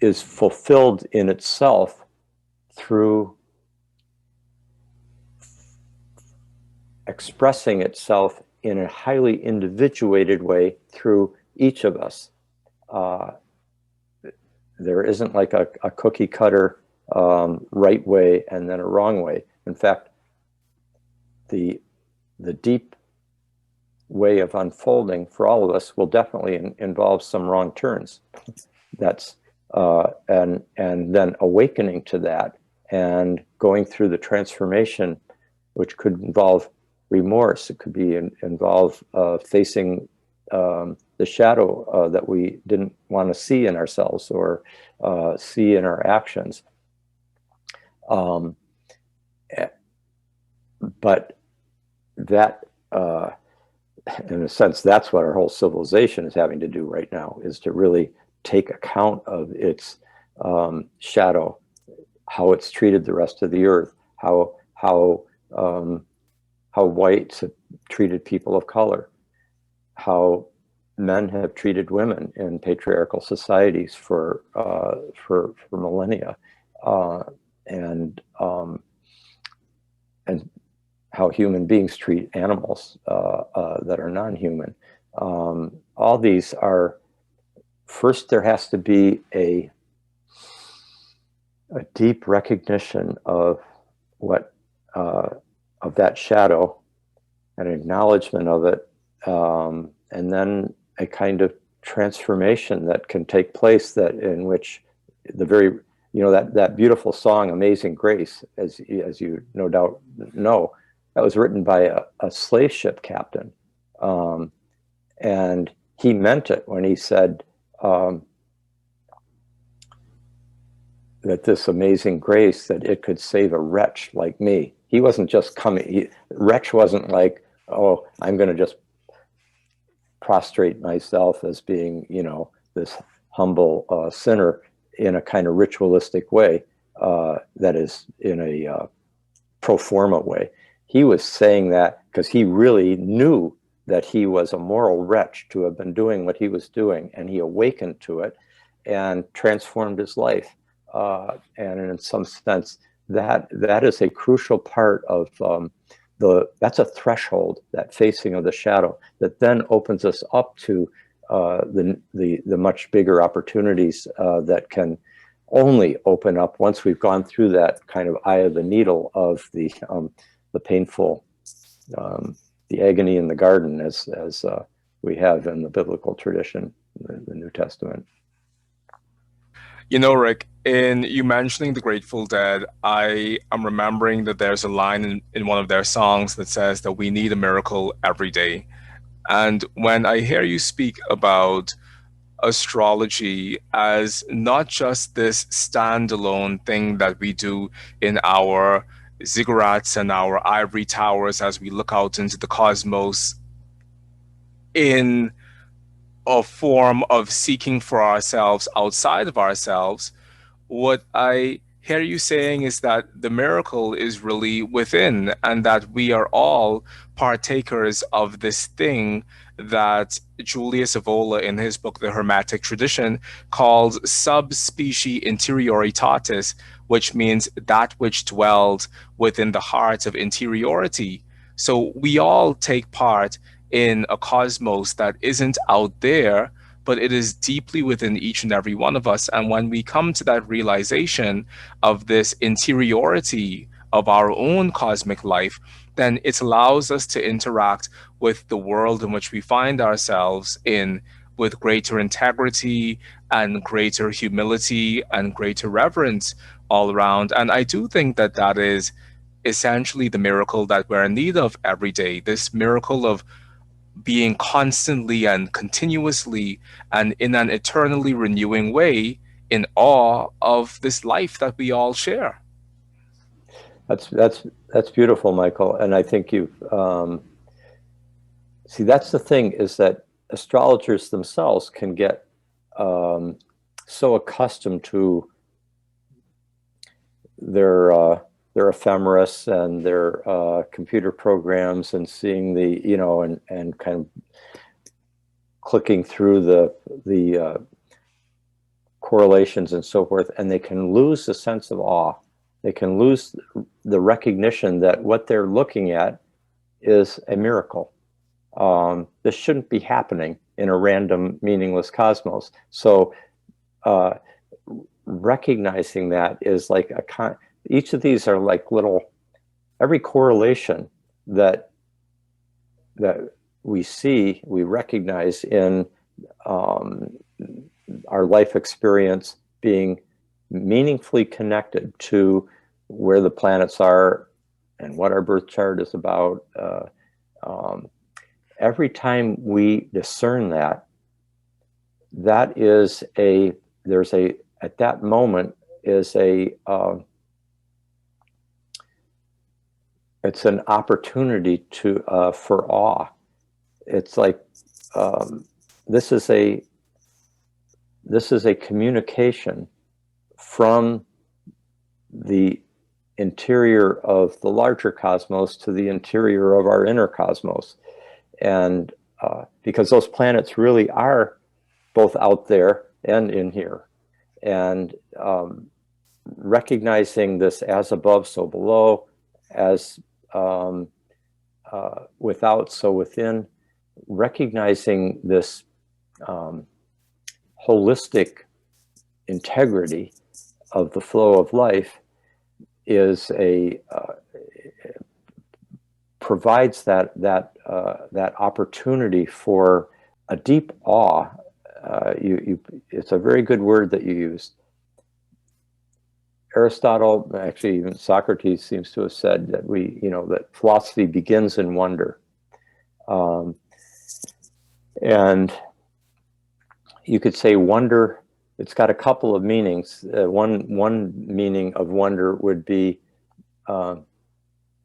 is fulfilled in itself through expressing itself in a highly individuated way through each of us. There isn't like a cookie cutter right way and then a wrong way. In fact, the deep way of unfolding for all of us will definitely involve some wrong turns. That's and then awakening to that and going through the transformation, which could involve remorse. It could be involve facing the shadow that we didn't want to see in ourselves or see in our actions. But that, in a sense, that's what our whole civilization is having to do right now, is to really take account of its shadow, how it's treated the rest of the earth, how whites have treated people of color, how men have treated women in patriarchal societies for millennia, and how human beings treat animals that are non-human. All these are, first there has to be a deep recognition of what of that shadow, an acknowledgement of it, and then a kind of transformation that can take place, that in which the very, that beautiful song Amazing Grace, as you no doubt know, that was written by a slave ship captain, and he meant it when he said that this amazing grace, that it could save a wretch like me. He wasn't just coming, wretch wasn't like, oh, I'm going to just prostrate myself as being, this humble sinner in a kind of ritualistic way, that is in a pro forma way. He was saying that because he really knew that he was a moral wretch to have been doing what he was doing, and he awakened to it and transformed his life. And in some sense, that is a crucial part of that's a threshold, that facing of the shadow, that then opens us up to the much bigger opportunities that can only open up once we've gone through that kind of eye of the needle of the painful, the agony in the garden, as we have in the biblical tradition, the New Testament. Rick, in you mentioning the Grateful Dead, I am remembering that there's a line in one of their songs that says that we need a miracle every day. And when I hear you speak about astrology as not just this standalone thing that we do in our ziggurats and our ivory towers as we look out into the cosmos in a form of seeking for ourselves outside of ourselves, what I hear you saying is that the miracle is really within, and that we are all partakers of this thing that Julius Evola, in his book, The Hermetic Tradition, calls subspecie interioritatis, which means that which dwelled within the heart of interiority. So we all take part in a cosmos that isn't out there, but it is deeply within each and every one of us. And when we come to that realization of this interiority of our own cosmic life, then it allows us to interact with the world in which we find ourselves in with greater integrity and greater humility and greater reverence all around. And I do think that that is essentially the miracle that we're in need of every day, this miracle of being constantly and continuously and in an eternally renewing way in awe of this life that we all share. That's beautiful, Michael. And I think you've see, that's the thing, is that astrologers themselves can get so accustomed to their ephemeris and their computer programs, and seeing the, and kind of clicking through the correlations and so forth, and they can lose the sense of awe. They can lose the recognition that what they're looking at is a miracle. This shouldn't be happening in a random, meaningless cosmos. So recognizing that is like each of these are like every correlation that we see, we recognize in our life experience being meaningfully connected to where the planets are and what our birth chart is about. Every time we discern that, that is at that moment is it's an opportunity for awe. It's like, this is a communication from the interior of the larger cosmos to the interior of our inner cosmos. And because those planets really are both out there and in here. And recognizing this as above, so below, as without, so within, recognizing this holistic integrity of the flow of life is provides that opportunity for a deep awe. It's a very good word that you used. Aristotle, actually even Socrates, seems to have said that that philosophy begins in wonder, and you could say wonder. It's got a couple of meanings. One meaning of wonder would be, I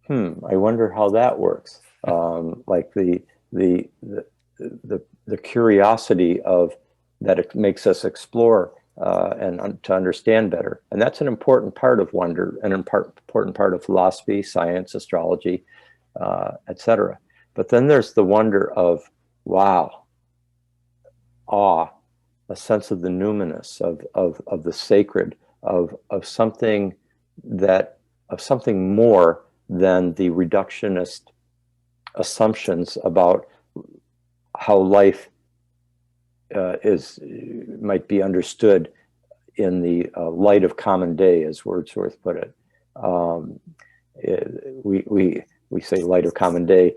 wonder how that works. Like the curiosity of that it makes us explore and to understand better. And that's an important part of wonder, an important part of philosophy, science, astrology, etc. But then there's the wonder of, wow, awe, a sense of the numinous, of the sacred, of something more than the reductionist assumptions about how life might be understood in the light of common day, as Wordsworth put it. We say light of common day.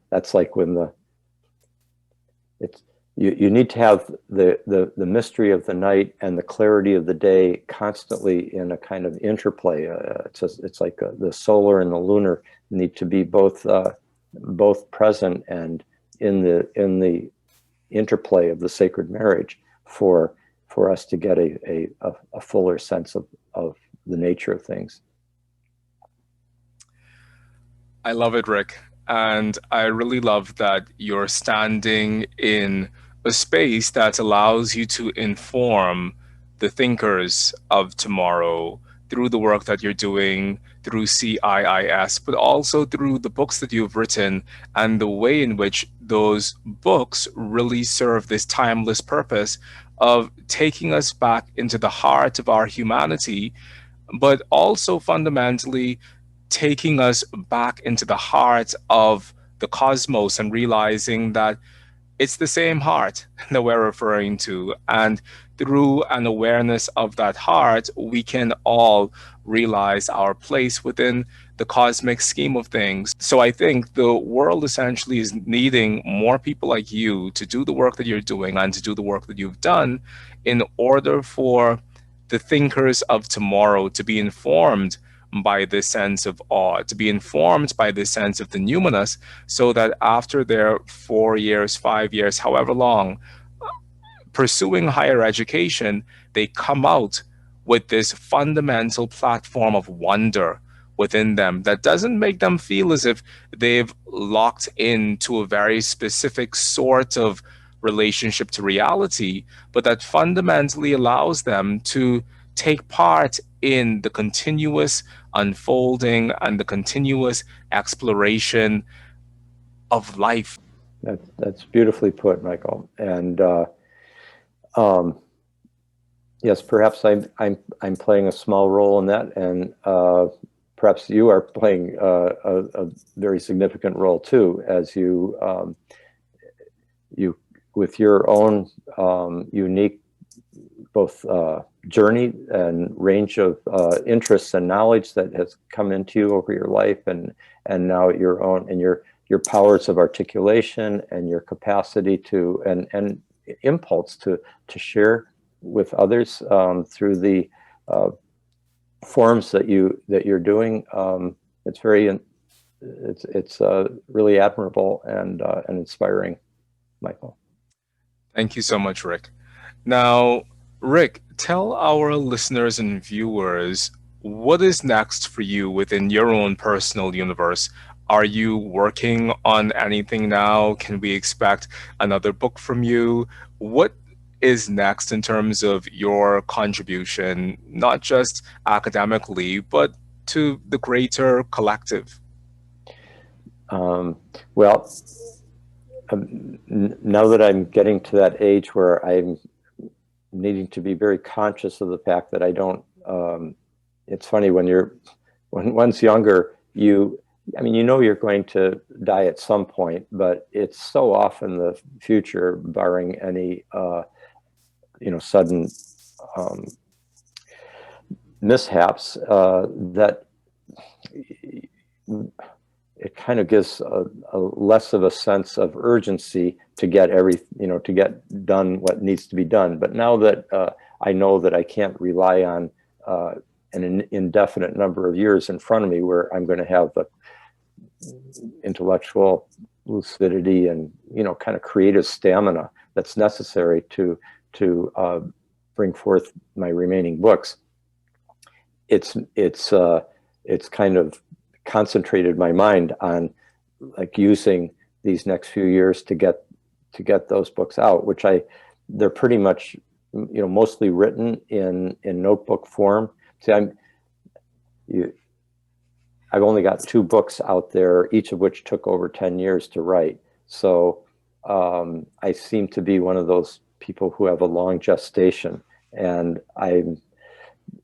That's like when you need to have the mystery of the night and the clarity of the day constantly in a kind of interplay. It's like the solar and the lunar need to be both present and in the interplay of the sacred marriage for us to get a fuller sense of the nature of things. I love it, Rick. And I really love that you're standing in a space that allows you to inform the thinkers of tomorrow through the work that you're doing, through CIIS, but also through the books that you've written and the way in which those books really serve this timeless purpose of taking us back into the heart of our humanity, but also fundamentally taking us back into the heart of the cosmos and realizing that it's the same heart that we're referring to. And through an awareness of that heart, we can all realize our place within the cosmic scheme of things. So I think the world essentially is needing more people like you to do the work that you're doing and to do the work that you've done in order for the thinkers of tomorrow to be informed by this sense of awe, to be informed by this sense of the numinous, so that after their 4 years, 5 years, however long, pursuing higher education, they come out with this fundamental platform of wonder within them that doesn't make them feel as if they've locked into a very specific sort of relationship to reality, but that fundamentally allows them to take part in the continuous unfolding and the continuous exploration of life. That's beautifully put, Mychal. And yes, perhaps I'm playing a small role in that, and perhaps you are playing a very significant role too, as you with your own unique both journey and range of interests and knowledge that has come into you over your life, and now your own and your powers of articulation and your capacity to and impulse to share with others through the forms that you're doing. It's very it's really admirable and inspiring, Mychal. Thank you so much, Rick. Now, Rick, tell our listeners and viewers what is next for you within your own personal universe. Are you working on anything now? Can we expect another book from you? What is next in terms of your contribution, not just academically, but to the greater collective? Um, well, now that I'm getting to that age where I'm needing to be very conscious of the fact that I don't, it's funny when one's younger, I mean, you know you're going to die at some point, but it's so often the future, barring any, sudden um, mishaps, that it kind of gives a less of a sense of urgency to get to get done what needs to be done. But now that I know that I can't rely on an indefinite number of years in front of me where I'm going to have the intellectual lucidity and, kind of creative stamina that's necessary to bring forth my remaining books, it's kind of concentrated my mind on like using these next few years to get those books out, which they're pretty much, mostly written in notebook form. See, I've only got 2 books out there, each of which took over 10 years to write. So I seem to be one of those people who have a long gestation, and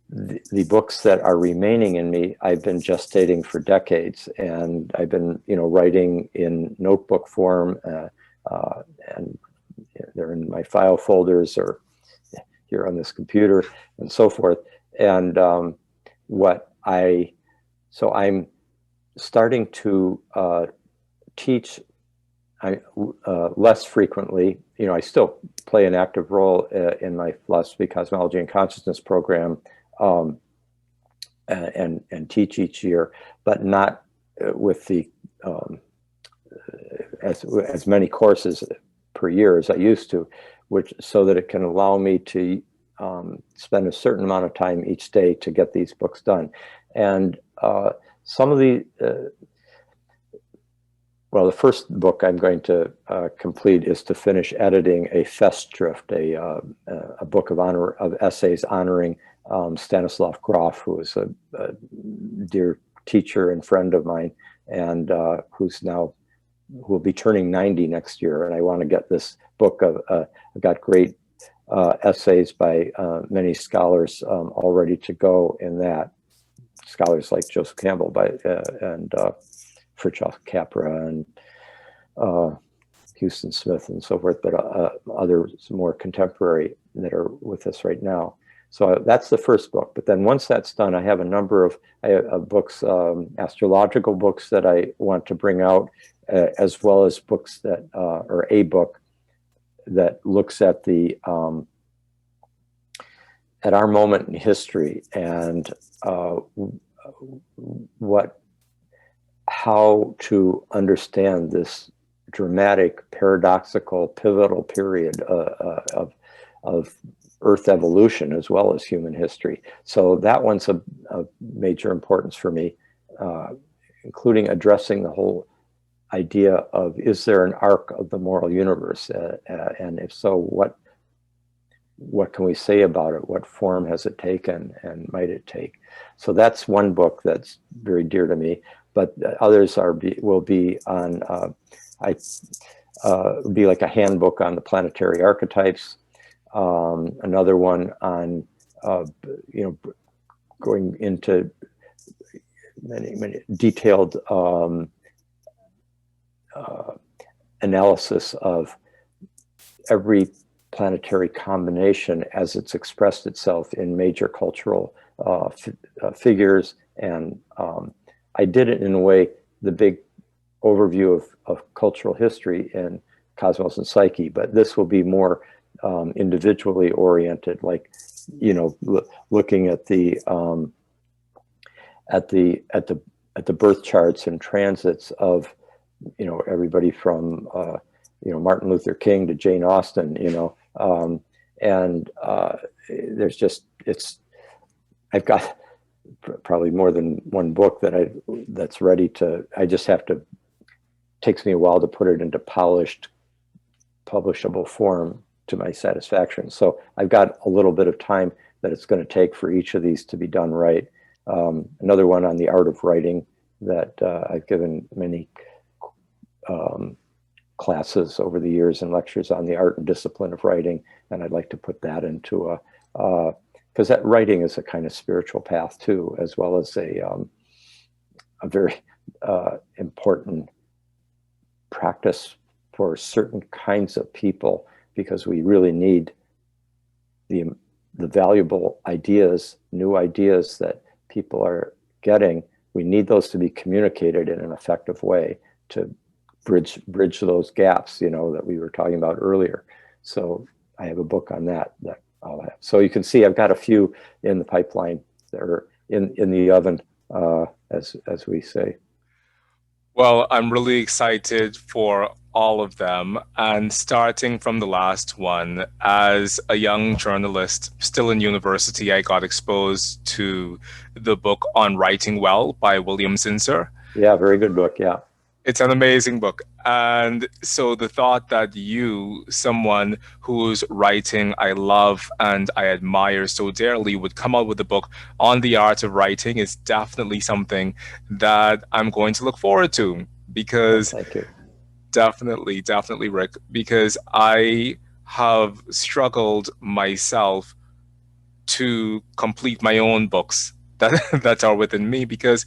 the books that are remaining in me, I've been gestating for decades, and I've been, writing in notebook form, and they're in my file folders or here on this computer and so forth. And so I'm starting to teach less frequently. I still play an active role in my philosophy, cosmology, and consciousness program, and teach each year, but not with the as many courses per year as I used to, so that it can allow me to spend a certain amount of time each day to get these books done. And some of the the first book I'm going to complete is to finish editing a Festschrift, a book of essays honoring Stanislav Grof, who is a dear teacher and friend of mine, and who will be turning 90 next year. And I want to get this book I've got great essays by many scholars all ready to go in that. Scholars like Joseph Campbell and Fritjof Capra and Houston Smith and so forth, but others more contemporary that are with us right now. So that's the first book. But then once that's done, I have a number of books, astrological books that I want to bring out, as well as books that, or a book that looks at at our moment in history and how to understand this dramatic, paradoxical, pivotal period of Earth evolution as well as human history. So that one's of major importance for me, including addressing the whole idea of, is there an arc of the moral universe? And if so, what can we say about it? What form has it taken and might it take? So that's one book that's very dear to me, but others will be on, would be like a handbook on the planetary archetypes, another one on, going into many detailed analysis of every planetary combination as it's expressed itself in major cultural figures. And I did it in a way, the big overview of cultural history in Cosmos and Psyche, but this will be more individually oriented, like, looking at the birth charts and transits of, everybody from, Martin Luther King to Jane Austen, And there's just, I've got probably more than one book that's ready to, I just have to, takes me a while to put it into polished, publishable form to my satisfaction. So I've got a little bit of time that it's going to take for each of these to be done right. Another one on the art of writing that I've given many classes over the years and lectures on the art and discipline of writing. And I'd like to put that into because that writing is a kind of spiritual path too, as well as a very important practice for certain kinds of people, because we really need the valuable ideas, new ideas that people are getting. We need those to be communicated in an effective way to bridge those gaps, that we were talking about earlier. So I have a book on that I'll have. So you can see I've got a few in the pipeline that are in the oven, as we say. Well, I'm really excited for all of them. And starting from the last one, as a young journalist still in university, I got exposed to the book On Writing Well by William Zinsser. Yeah, very good book. Yeah. It's an amazing book. And so the thought that you, someone whose writing I love and I admire so dearly, would come out with a book on the art of writing is definitely something that I'm going to look forward to, because Thank you. Definitely, Rick, because I have struggled myself to complete my own books that are within me, because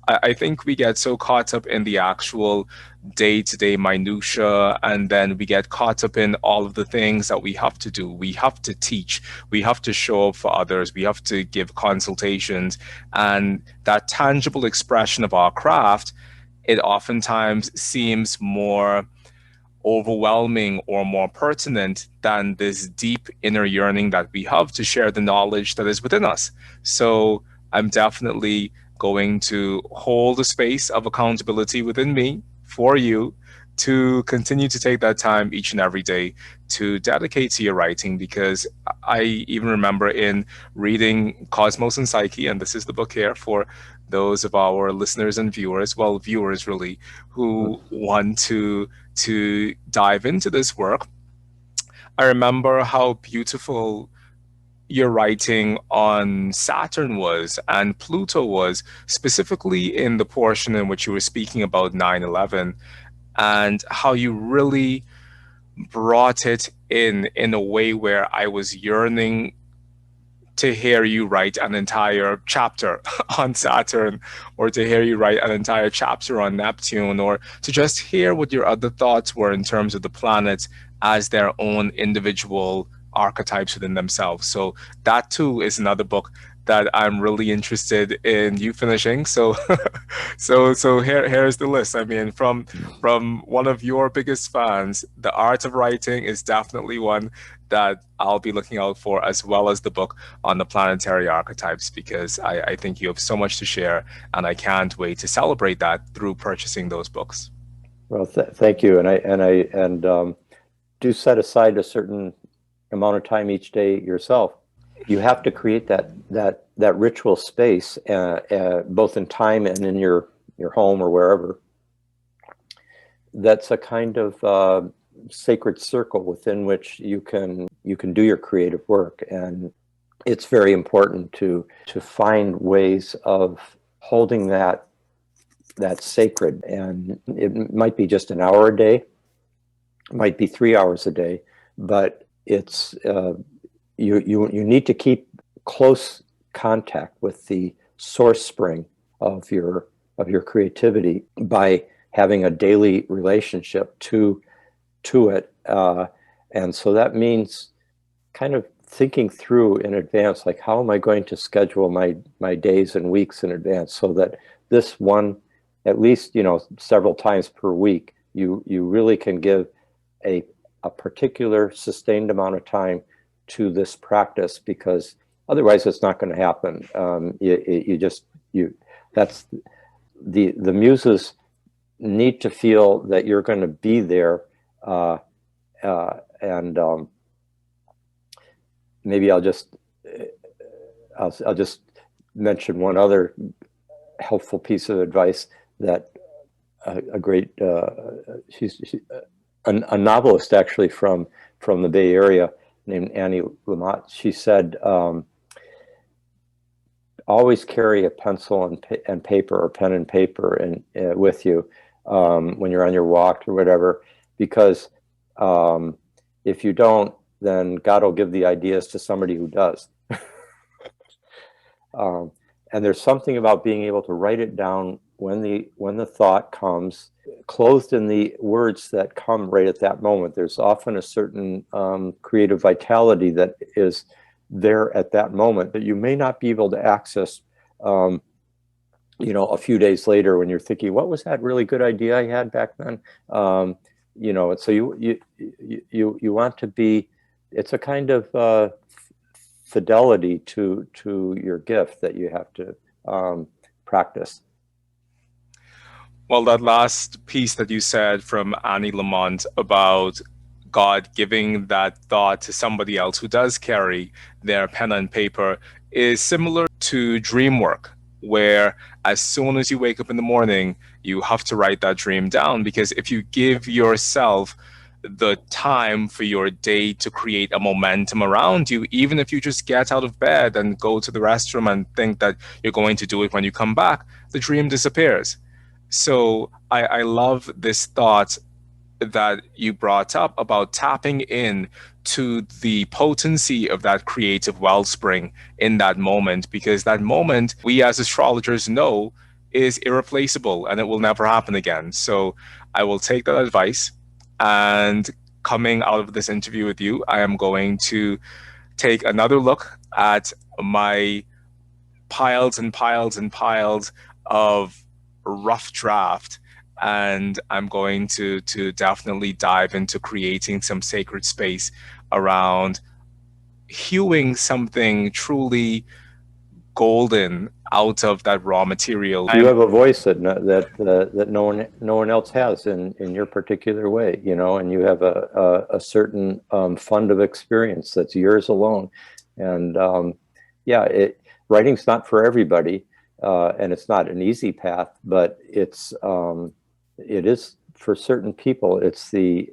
I think we get so caught up in the actual day-to-day minutia, and then we get caught up in all of the things that we have to do. We have to teach, we have to show up for others, we have to give consultations, and that tangible expression of our craft, it oftentimes seems more overwhelming or more pertinent than this deep inner yearning that we have to share the knowledge that is within us. So I'm definitely going to hold a space of accountability within me for you to continue to take that time each and every day to dedicate to your writing, because I even remember in reading Cosmos and Psyche, and this is the book here for those of our listeners and viewers, well, viewers really, who want to dive into this work. I remember how beautiful your writing on Saturn was and Pluto was, specifically in the portion in which you were speaking about 9/11, and how you really brought it in a way where I was yearning to hear you write an entire chapter on Saturn, or to hear you write an entire chapter on Neptune, or to just hear what your other thoughts were in terms of the planets as their own individual archetypes within themselves. So that too is another book that I'm really interested in you finishing. So so here's the list. I mean, from one of your biggest fans, The Art of Writing is definitely one that I'll be looking out for, as well as the book on the planetary archetypes, because I think you have so much to share, and I can't wait to celebrate that through purchasing those books. Well, thank you, and do set aside a certain amount of time each day yourself. You have to create that ritual space, both in time and in your home or wherever. That's a kind of sacred circle within which you can do your creative work, and it's very important to find ways of holding that sacred. And it might be just an hour a day, it might be 3 hours a day, but it's you need to keep close contact with the source spring of your creativity by having a daily relationship to it, and so that means kind of thinking through in advance, like, how am I going to schedule my days and weeks in advance, so that this one, at least several times per week, you really can give a particular sustained amount of time to this practice, because otherwise it's not going to happen. That's the muses need to feel that you're going to be there, and maybe I'll just mention one other helpful piece of advice that a great a novelist actually from the Bay Area named Annie Lamott. She said, always carry a pencil and paper, or pen and paper, and with you when you're on your walk or whatever, because if you don't, then God will give the ideas to somebody who does. And there's something about being able to write it down when the thought comes, clothed in the words that come right at that moment. There's often a certain creative vitality that is there at that moment that you may not be able to access, a few days later when you're thinking, what was that really good idea I had back then? So you want to be. It's a kind of fidelity to your gift that you have to practice. Well, that last piece that you said from Annie Lamont about God giving that thought to somebody else who does carry their pen and paper is similar to dream work, where as soon as you wake up in the morning, you have to write that dream down, because if you give yourself the time for your day to create a momentum around you, even if you just get out of bed and go to the restroom and think that you're going to do it when you come back, the dream disappears. So I love this thought that you brought up about tapping in to the potency of that creative wellspring in that moment, because that moment, we as astrologers know, is irreplaceable and it will never happen again. So I will take that advice, and coming out of this interview with you, I am going to take another look at my piles and piles and piles of rough draft, and I'm going to definitely dive into creating some sacred space around hewing something truly golden out of that raw material. You have a voice that no one else has in your particular way, and you have a certain fund of experience that's yours alone, and writing's not for everybody. And it's not an easy path, but it is for certain people. It's the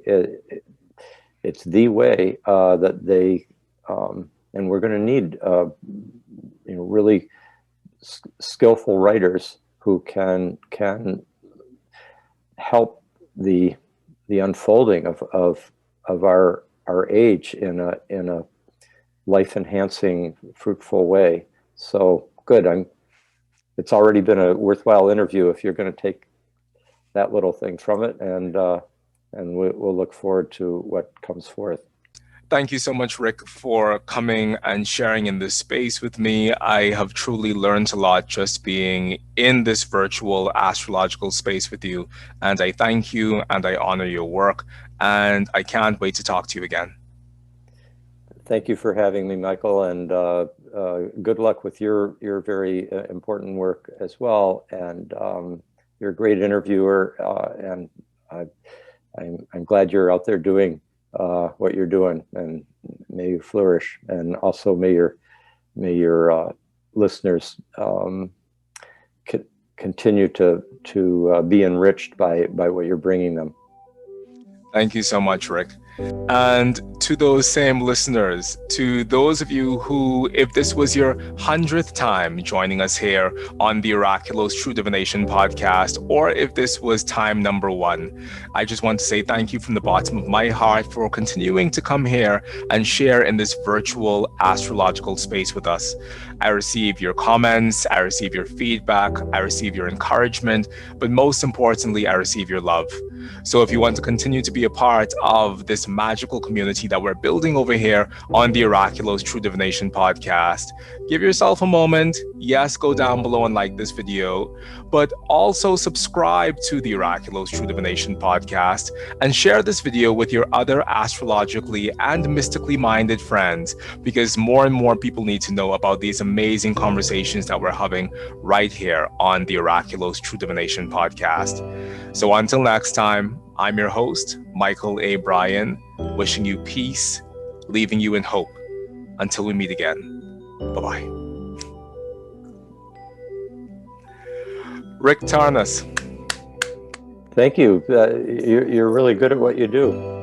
way that they, and we're going to need really skillful writers who can help the unfolding of our age in a life enhancing, fruitful way. So good. It's already been a worthwhile interview if you're going to take that little thing from it, and we'll look forward to what comes forth. Thank you so much, Rick, for coming and sharing in this space with me. I have truly learned a lot just being in this virtual astrological space with you, and I thank you and I honor your work, and I can't wait to talk to you again. Thank you for having me, Mychal, and good luck with your very important work as well. And you're a great interviewer, and I'm glad you're out there doing what you're doing, and may you flourish. And also may your listeners continue to be enriched by what you're bringing them. Thank you so much, Rick. And to those same listeners, to those of you who, if this was your 100th time joining us here on the Oraculos True Divination podcast, or if this was time number 1, I just want to say thank you from the bottom of my heart for continuing to come here and share in this virtual astrological space with us. I receive your comments, I receive your feedback, I receive your encouragement, but most importantly, I receive your love. So if you want to continue to be a part of this magical community that we're building over here on the Oraculos True Divination podcast, give yourself a moment. Yes, go down below and like this video, but also subscribe to the Oraculos True Divination podcast and share this video with your other astrologically and mystically minded friends, because more and more people need to know about these amazing conversations that we're having right here on the Oraculos True Divination podcast. So until next time, I'm your host, Mychal A. Bryan, wishing you peace, leaving you in hope. Until we meet again, bye-bye. Rick Tarnas. Thank you. You're really good at what you do.